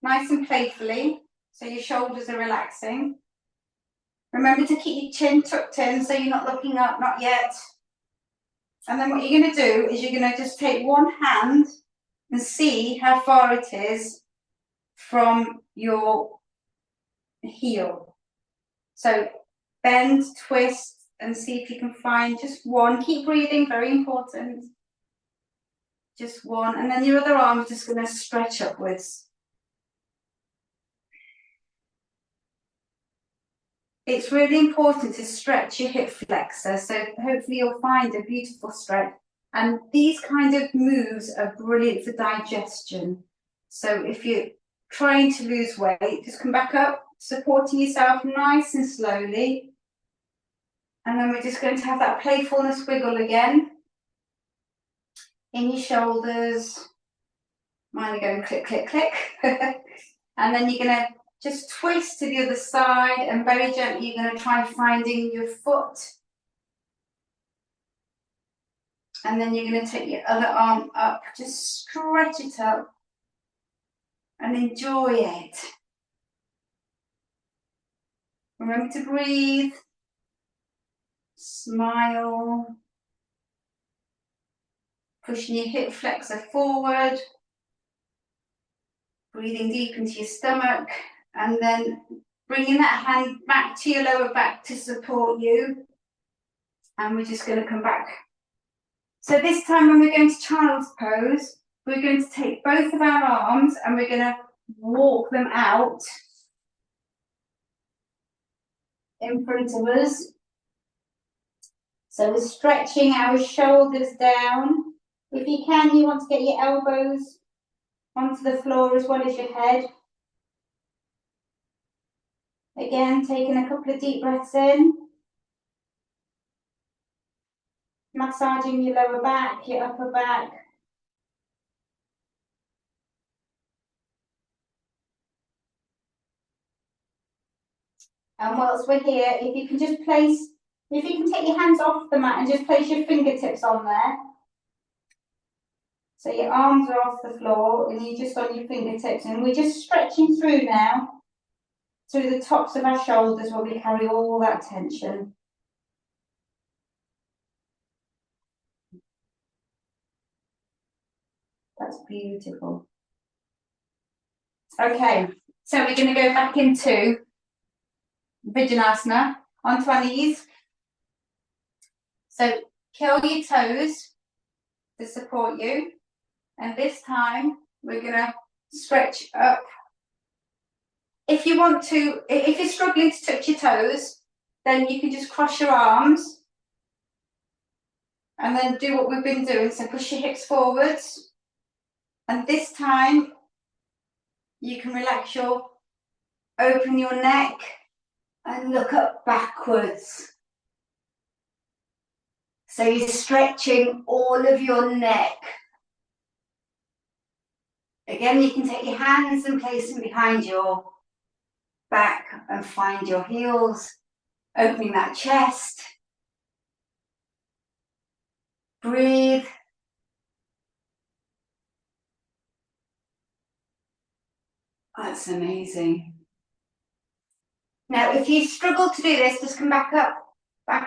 nice and playfully, so your shoulders are relaxing. Remember to keep your chin tucked in so you're not looking up, not yet. And then what you're going to do is you're going to just take one hand and see how far it is from your heel. So bend, twist, and see if you can find just one. Keep breathing, very important. Just one, and then your other arm is just going to stretch upwards. It's really important to stretch your hip flexor, so hopefully you'll find a beautiful stretch. And these kind of moves are brilliant for digestion. So if you're trying to lose weight, just come back up, supporting yourself nice and slowly. And then we're just going to have that playfulness wiggle again. In your shoulders. Mine are going click, click, click. And then you're going to just twist to the other side, and very gently you're going to try finding your foot. And then you're going to take your other arm up, just stretch it up and enjoy it. Remember to breathe, smile, pushing your hip flexor forward, breathing deep into your stomach, and then bringing that hand back to your lower back to support you. And we're just going to come back. So this time when we're going to child's pose, we're going to take both of our arms and we're going to walk them out in front of us. So we're stretching our shoulders down. If you can, you want to get your elbows onto the floor as well as your head. Again, taking a couple of deep breaths in. Massaging your lower back, your upper back. And whilst we're here, if you can take your hands off the mat and just place your fingertips on there. So your arms are off the floor and you're just on your fingertips, and we're just stretching through now, through the tops of our shoulders where we carry all that tension. That's beautiful. Okay, so we're going to go back into Vijanasana, onto our knees. So curl your toes to support you. And this time we're going to stretch up. If you're struggling to touch your toes, then you can just cross your arms and then do what we've been doing. So push your hips forwards. And this time you can open your neck and look up backwards. So you're stretching all of your neck. Again, you can take your hands and place them behind your back and find your heels, opening that chest. Breathe. That's amazing. Now, if you struggle to do this, just come back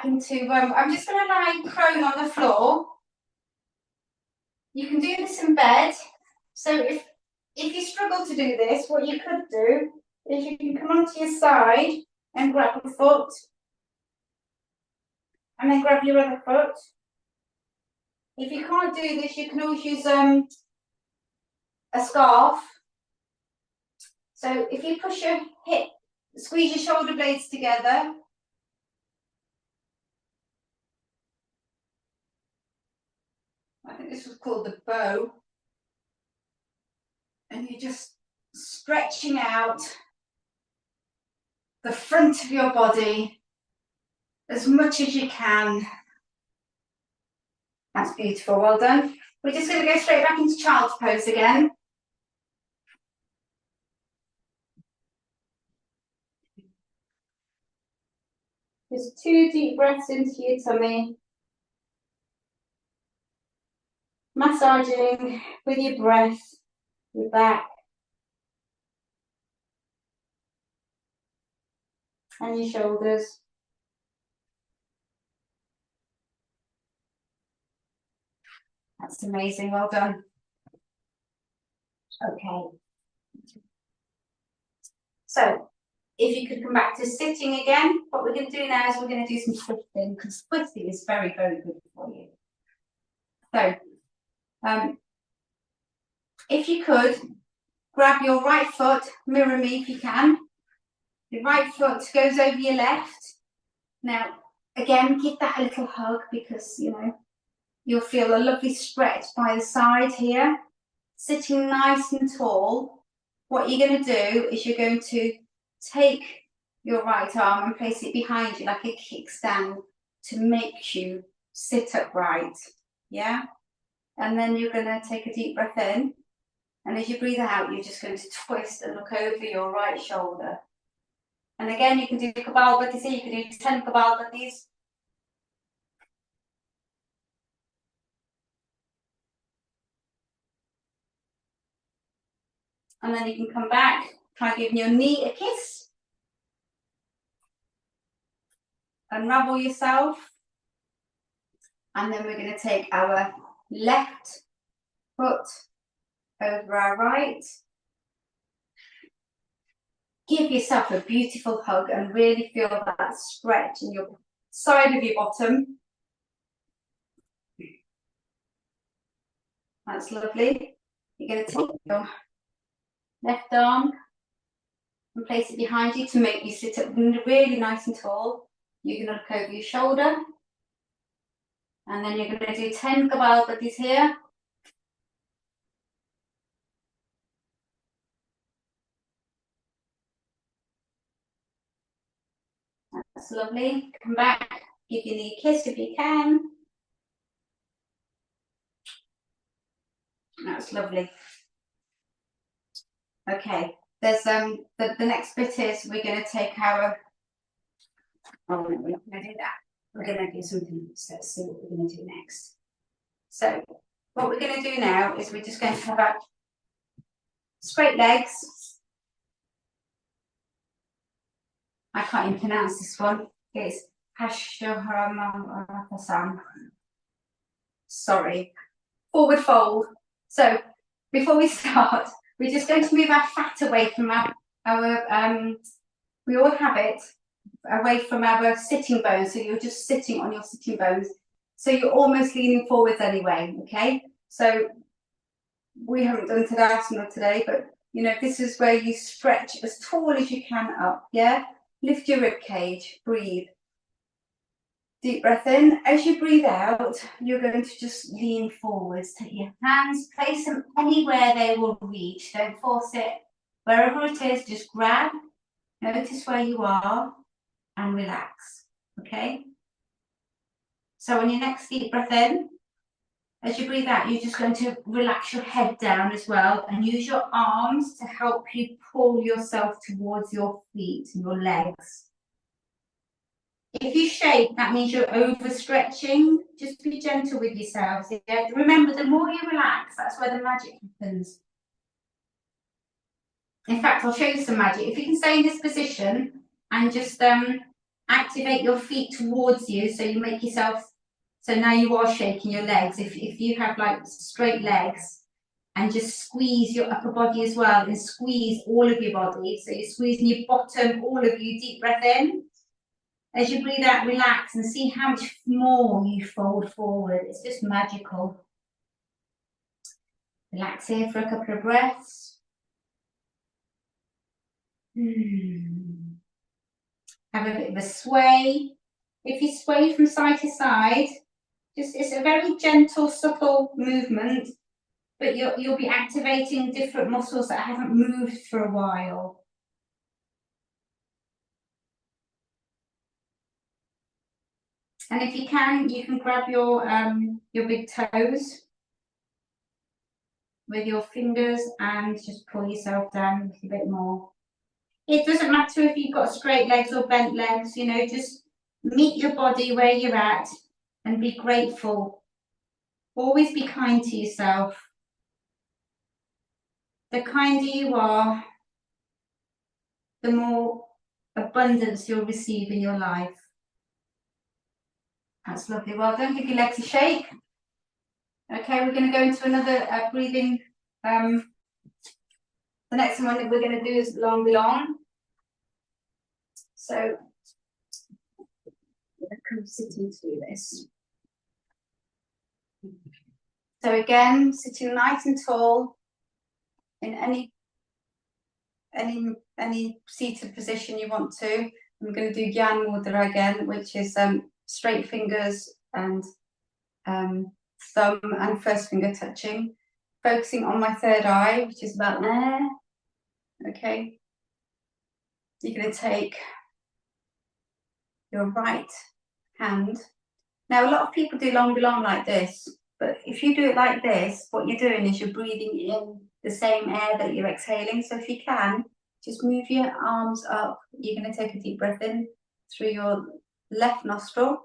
into, I'm just going to lie prone on the floor. You can do this in bed. So if you struggle to do this, what you could do is you can come onto your side and grab a foot. And then grab your other foot. If you can't do this, you can always use a scarf. So if you push your hip, squeeze your shoulder blades together. I think this was called the bow. And you're just stretching out the front of your body as much as you can. That's beautiful, well done. We're just going to go straight back into child's pose again. Just 2 deep breaths into your tummy. Massaging with your breath, your back. And your shoulders. That's amazing, well done. Okay. So, if you could come back to sitting again, what we're going to do now is we're going to do some twisting, because twisting is very, very good for you. So, if you could, grab your right foot, mirror me if you can. Your right foot goes over your left. Now, again, give that a little hug because, you'll feel a lovely stretch by the side here. Sitting nice and tall, what you're going to do is you're going to take your right arm and place it behind you like a kickstand to make you sit upright. Yeah? And then you're going to take a deep breath in. And as you breathe out, you're just going to twist and look over your right shoulder. And again, you can do Kapalabhatis here, you can do 10 Kapalabhatis. And then you can come back, try giving your knee a kiss. Unravel yourself. And then we're going to take our left foot over our right. Give yourself a beautiful hug and really feel that stretch in your side of your bottom. That's lovely. You're going to take your left arm and place it behind you to make you sit up really nice and tall. You're going to look over your shoulder. And then you're going to do 10 Kapalabhatis here. That's lovely. Come back, give your knee a kiss if you can. That's lovely. Okay, there's the next bit is we're going to take our. Oh no, we're not going to do that. We're going to do something else. Let's see what we're going to do next. So what we're going to do now is we're just going to have our straight legs. I can't even pronounce this one. It's Hasharamam. Sorry. Forward fold. So before we start, we're just going to move our fat away from our we all have it, away from our sitting bones. So you're just sitting on your sitting bones. So you're almost leaning forwards anyway, okay? So we haven't done Tadasana today, but you know, this is where you stretch as tall as you can up, yeah? Lift your rib cage, breathe. Deep breath in. As you breathe out, you're going to just lean forwards. Take your hands, place them anywhere they will reach. Don't force it. Wherever it is, just grab. Notice where you are and relax. Okay? So on your next deep breath in, as you breathe out, you're just going to relax your head down as well and use your arms to help you pull yourself towards your feet and your legs. If you shake, that means you're overstretching. Just be gentle with yourselves. Yeah? Remember, the more you relax, that's where the magic happens. In fact, I'll show you some magic. If you can stay in this position and just activate your feet towards you, so you make yourself, so now you are shaking your legs. If you have like straight legs, and just squeeze your upper body as well, and squeeze all of your body. So you're squeezing your bottom, all of you. Deep breath in. As you breathe out, relax and see how much more you fold forward. It's just magical. Relax here for a couple of breaths. Have a bit of a sway. If you sway from side to side, it's a very gentle, subtle movement, but you'll be activating different muscles that haven't moved for a while. And if you can grab your big toes with your fingers and just pull yourself down a little bit more. It doesn't matter if you've got straight legs or bent legs, you know, just meet your body where you're at and be grateful. Always be kind to yourself. The kinder you are, the more abundance you'll receive in your life. That's lovely. Well done. Give your legs a shake. Okay, we're going to go into another breathing. The next one that we're going to do is long. So I'm going to come sitting to do this. So again, sitting nice and tall in any seated position you want to. I'm going to do Gyan Mudra again, which is straight fingers and thumb and first finger touching, focusing on my third eye, which is about there. Okay. You're going to take your right hand. Now, a lot of people do long like this, But if you do it like this, what you're doing is you're breathing in the same air that you're exhaling. So if you can, just move your arms up. You're going to take a deep breath in through your left nostril.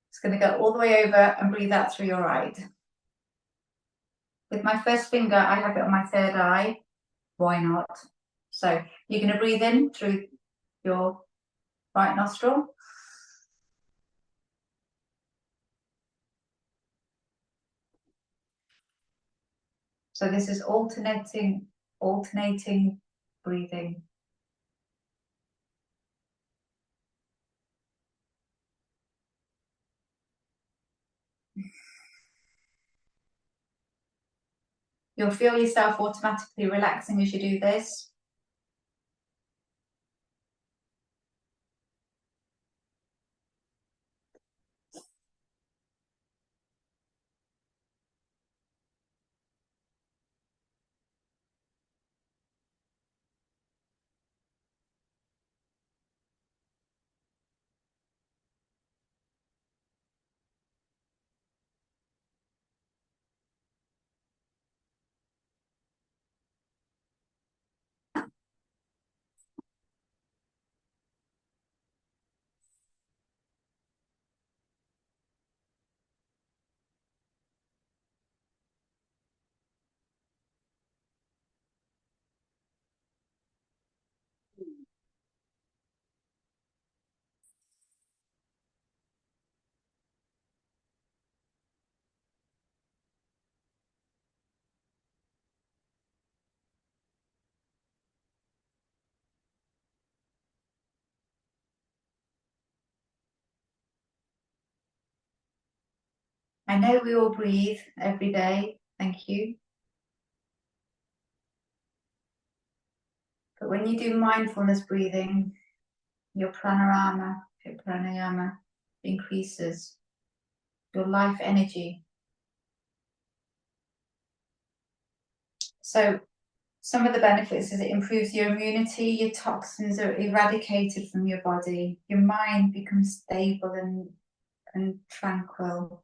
It's going to go all the way over and breathe out through your right. With my first finger, I have it on my third eye. Why not? So you're going to breathe in through your right nostril. So this is alternating breathing. You'll feel yourself automatically relaxing as you do this. I know we all breathe every day, thank you. But when you do mindfulness breathing, your pranayama increases, your life energy. So some of the benefits is it improves your immunity, your toxins are eradicated from your body, your mind becomes stable and tranquil.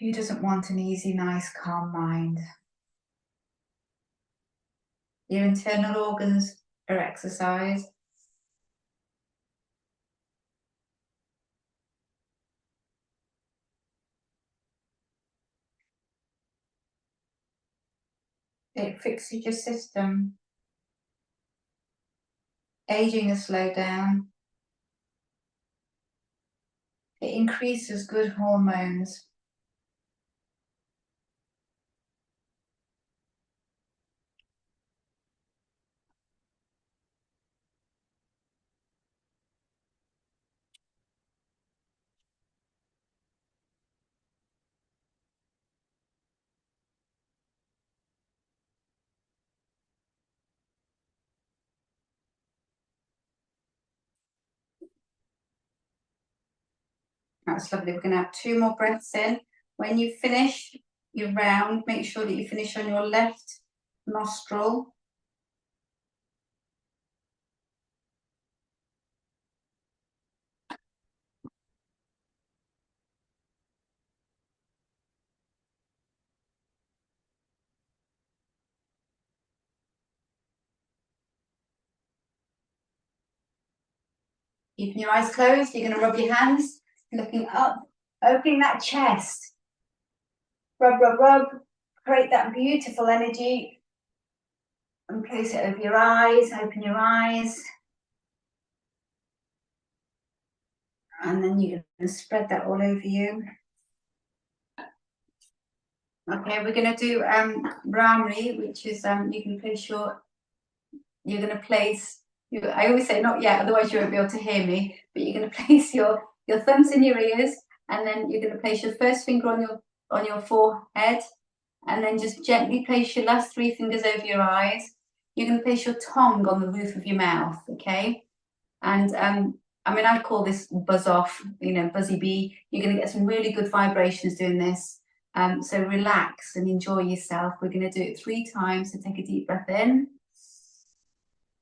Who doesn't want an easy, nice, calm mind? Your internal organs are exercised. It fixes your system. Aging is slowed down. It increases good hormones. That's lovely. We're going to have 2 more breaths in. When you finish your round, make sure that you finish on your left nostril. Keeping your eyes closed, you're going to rub your hands, looking up, opening that chest. Rub, rub, rub. Create that beautiful energy and place it over your eyes. Open your eyes. And then you're going to spread that all over you. Okay, we're going to do Brahmari, which is you can place you're going to place, I always say not yet, otherwise you won't be able to hear me, but you're going to place your thumbs in your ears, and then you're going to place your first finger on your forehead, and then just gently place your last 3 fingers over your eyes. You're going to place your tongue on the roof of your mouth, okay? And I mean, I call this buzz off, buzzy bee. You're going to get some really good vibrations doing this. So relax and enjoy yourself. We're going to do it 3 times. So take a deep breath in,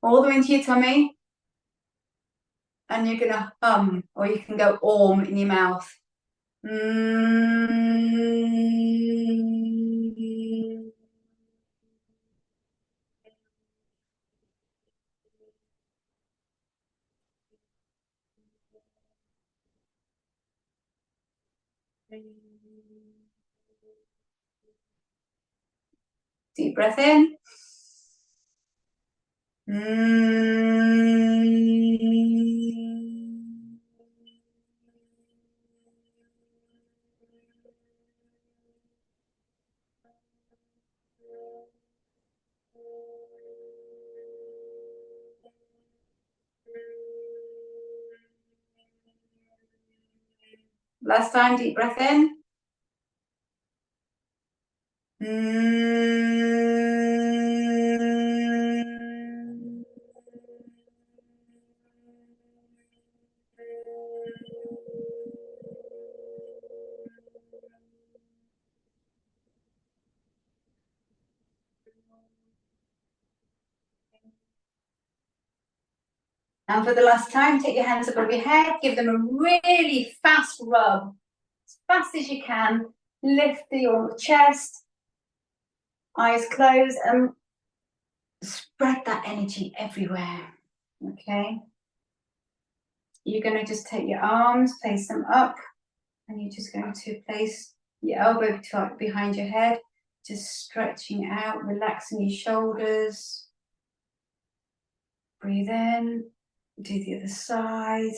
all the way into your tummy. and you're gonna hum, or you can go om in your mouth. Deep breath in. Last time, deep breath in. And for the last time, take your hands above your head, give them a really fast rub, as fast as you can. Lift your chest, eyes closed, and spread that energy everywhere. Okay? You're going to just take your arms, place them up, and you're just going to place your elbow behind your head, just stretching out, relaxing your shoulders. Breathe in, do the other side.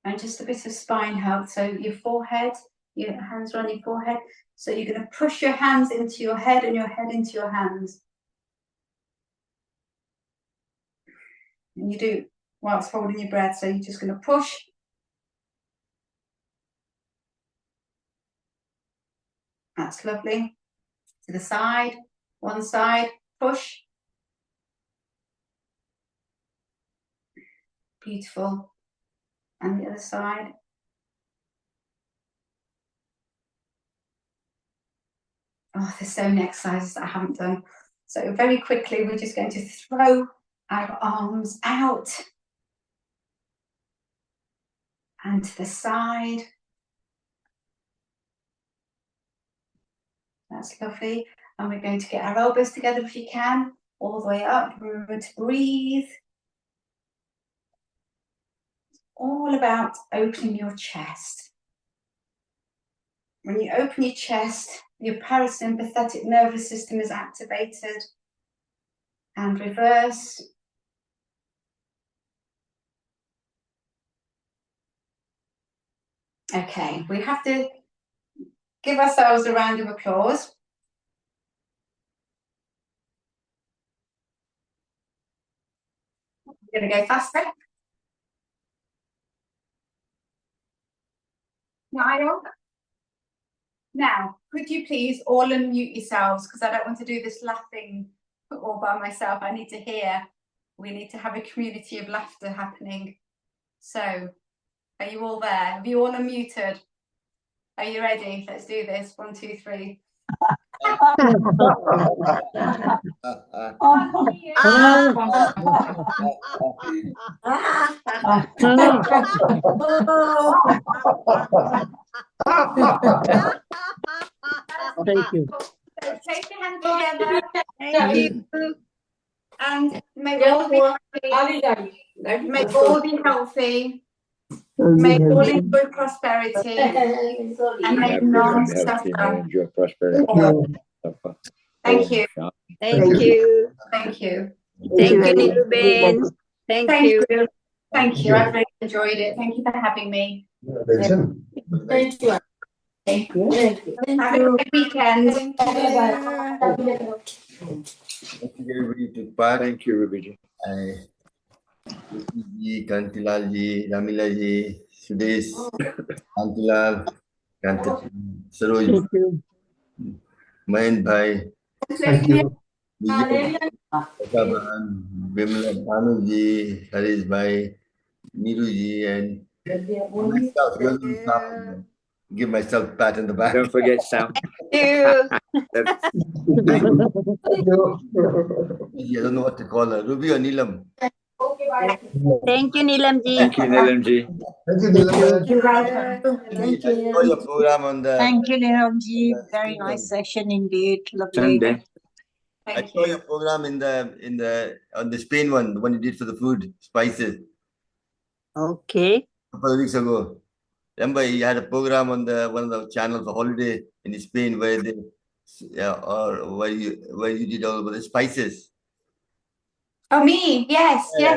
And just a bit of spine health. So your forehead, your hands are on your forehead. So you're going to push your hands into your head and your head into your hands. And you do whilst holding your breath. So you're just going to push. That's lovely. To the side, one side, push. Beautiful. And the other side. Oh, there's so many exercises that I haven't done. So very quickly, we're just going to throw our arms out and to the side. That's lovely. And we're going to get our elbows together if you can, all the way up. Remember to breathe. It's all about opening your chest. When you open your chest, your parasympathetic nervous system is activated. And reverse. Okay, we have to give ourselves a round of applause. We're going to go faster. Niall? Now, could you please all unmute yourselves, because I don't want to do this laughing all by myself. I need to hear. We need to have a community of laughter happening. So, are you all there? Have you all unmuted? Are you ready? Let's do this. 1, 2, 3. Thank you. So take your hands together. Thank you. And may all be healthy. May all be healthy. May all enjoy prosperity. And may none suffer. Enjoy prosperity. Thank you. Thank you. Thank you. Thank you, Niluben. Thank you. Thank you. I've really enjoyed it. Thank you for having me. Thank you. Thank you. Have a great weekend. Thank you, Ruby. Ji, Kantilal Ji, Ramila Ji, Sudesh, Kantilal, Saroj, Thank you. Mayan Bhai, Thank you. Vijay, Kaban, Bimla Bhanu Ji, Harish Bhai, Niru Ji, and myself, Yogi Sahib. give myself a pat in the back. Don't forget Sam. You. I don't know what to call her. Ruby or Nilam? Thank you, Nilam Ji. Thank you, Nilam Ji. Thank you, Nilam. You're welcome. I saw your program on the Thank you, Nilam Ji. the Very screen nice then. session indeed. Lovely. Sunday. I Thank saw you. your program in the on the Spain one, the one you did for the food spices Okay. a couple of weeks ago. Remember, you had a program on the one of the channels for holiday in Spain where they or where you did all of the spices. Oh, me? Yes, yes.